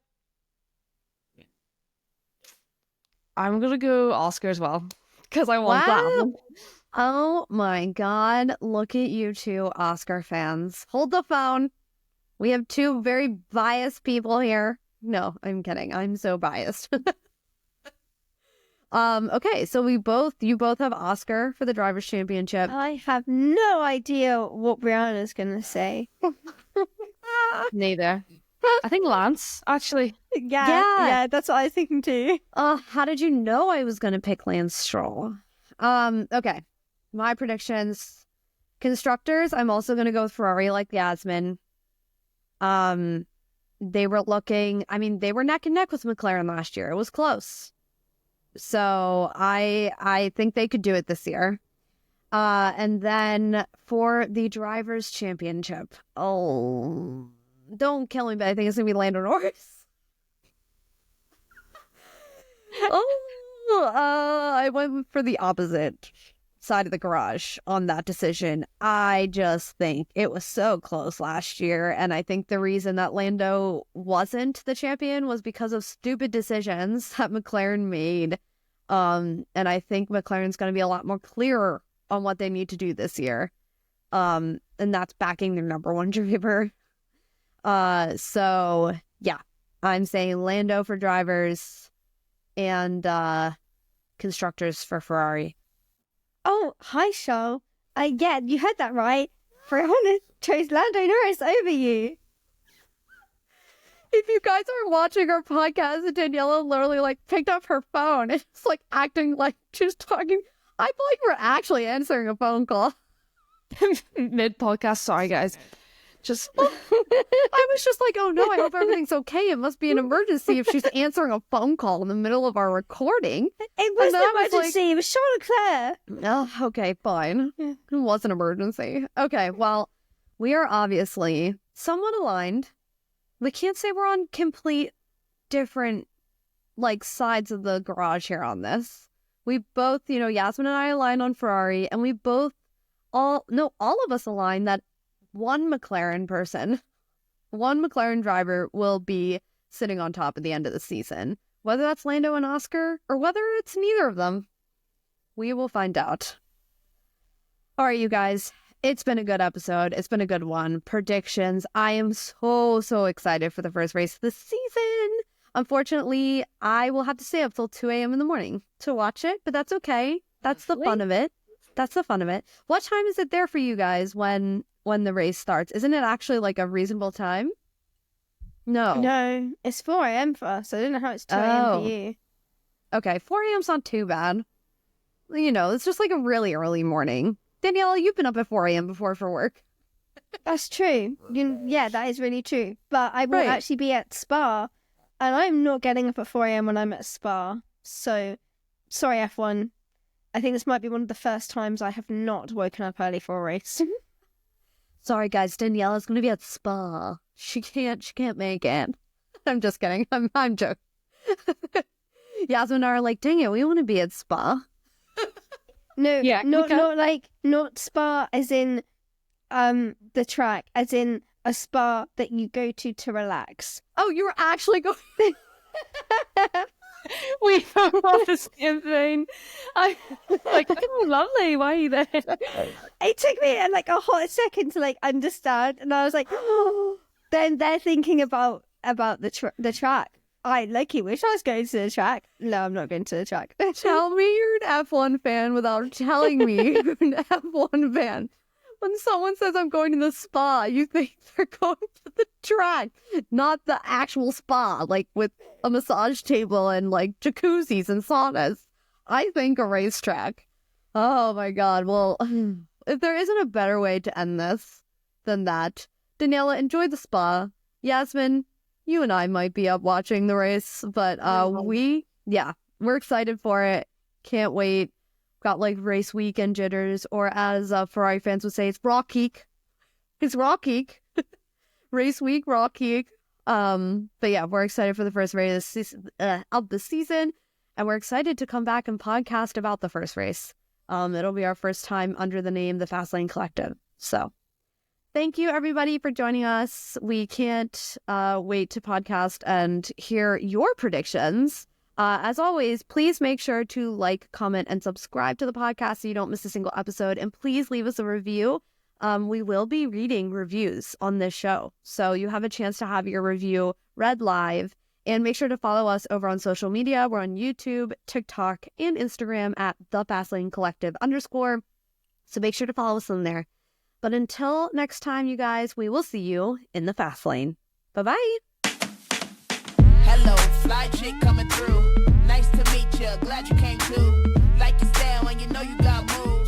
I'm gonna go Oscar as well. Because I want that one. Oh my god, look at you two Oscar fans. Hold the phone. We have two very biased people here. No, I'm kidding. I'm so biased. Okay, so you both have Oscar for the Drivers' Championship. I have no idea what Brianna's gonna say. Neither. I think Lance, actually. Yeah, that's what I was thinking too. How did you know I was gonna pick Lance Stroll? Okay. My predictions. Constructors, I'm also gonna go with Ferrari like Yasmin. They were neck and neck with McLaren last year. It was close. So I think they could do it this year. And then for the Drivers' Championship, don't kill me, but I think it's gonna be Lando Norris. I went for the opposite side of the garage on that decision. I just think it was so close last year, and I think the reason that Lando wasn't the champion was because of stupid decisions that McLaren made. And I think McLaren's going to be a lot more clearer on what they need to do this year. And that's backing their number one driver. So yeah, I'm saying Lando for drivers and constructors for Ferrari. Oh, hi, Charles. Yeah, you heard that right. Brianna chose Lando Norris over you. If you guys are watching our podcast, Daniela literally like picked up her phone and it's like acting like she's talking. I feel like we're actually answering a phone call. Mid-podcast, sorry guys. Just I was just like, oh no, I hope everything's okay. It must be an emergency if she's answering a phone call in the middle of our recording. It was an emergency. It was Charlotte Claire. Oh, okay, fine. Yeah. It was an emergency. Okay, well, we are obviously somewhat aligned. We can't say we're on complete different like sides of the garage here on this. We both, Yasmin and I align on Ferrari, and we both all of us align that one McLaren driver will be sitting on top at the end of the season. Whether that's Lando and Oscar or whether it's neither of them, we will find out. All right, you guys, it's been a good episode. It's been a good one. Predictions. I am so excited for the first race of the season. Unfortunately, I will have to stay up till 2 a.m. in the morning to watch it, but that's okay. That's the fun of it. What time is it there for you guys when the race starts? Isn't it actually like a reasonable time? No, it's 4 a.m. for us. I don't know how it's 2 a.m. for you. Okay, 4 a.m.'s not too bad. It's just like a really early morning. Daniela, you've been up at 4 a.m. before for work. That's true. Yeah, that is really true. But I will actually be at Spa, and I'm not getting up at 4 a.m. when I'm at Spa. So, sorry, F1. I think this might be one of the first times I have not woken up early for a race. Sorry guys, Daniela's gonna be at spa. She can't make it. I'm just kidding. I'm joking. Yasmin and I are like, dang it, we want to be at spa. No, Yeah, not spa as in the track, as in a spa that you go to relax. Oh, you were actually going. We both on the same thing. I like, oh, lovely. Why are you there? It took me like a hot second to like understand, and I was like, then they're thinking about the track. I lucky wish I was going to the track. No, I'm not going to the track. Tell me you're an F1 fan without telling me you're an F1 fan. When someone says I'm going to the spa, you think they're going to the track, not the actual spa, like with a massage table and like jacuzzis and saunas. I think a racetrack. Oh my God. Well, if there isn't a better way to end this than that, Daniela, enjoy the spa. Yasmin, you and I might be up watching the race, but we're excited for it. Can't wait. Got like race weekend jitters, or as Ferrari fans would say, it's raw geek. It's raw geek. Race week, raw geek. But yeah, we're excited for the first race of the season, and we're excited to come back and podcast about the first race. It'll be our first time under the name the Fastlane Collective. So thank you everybody for joining us. We can't wait to podcast and hear your predictions. As always, please make sure to like, comment, and subscribe to the podcast so you don't miss a single episode. And please leave us a review. We will be reading reviews on this show, so you have a chance to have your review read live. And make sure to follow us over on social media. We're on YouTube, TikTok, and Instagram at the Fastlane Collective _. So make sure to follow us in there. But until next time, you guys, we will see you in the fast lane. Bye-bye. Hello, fly chick coming through. Nice to meet ya, glad you came too. Like your style and you know you got moves.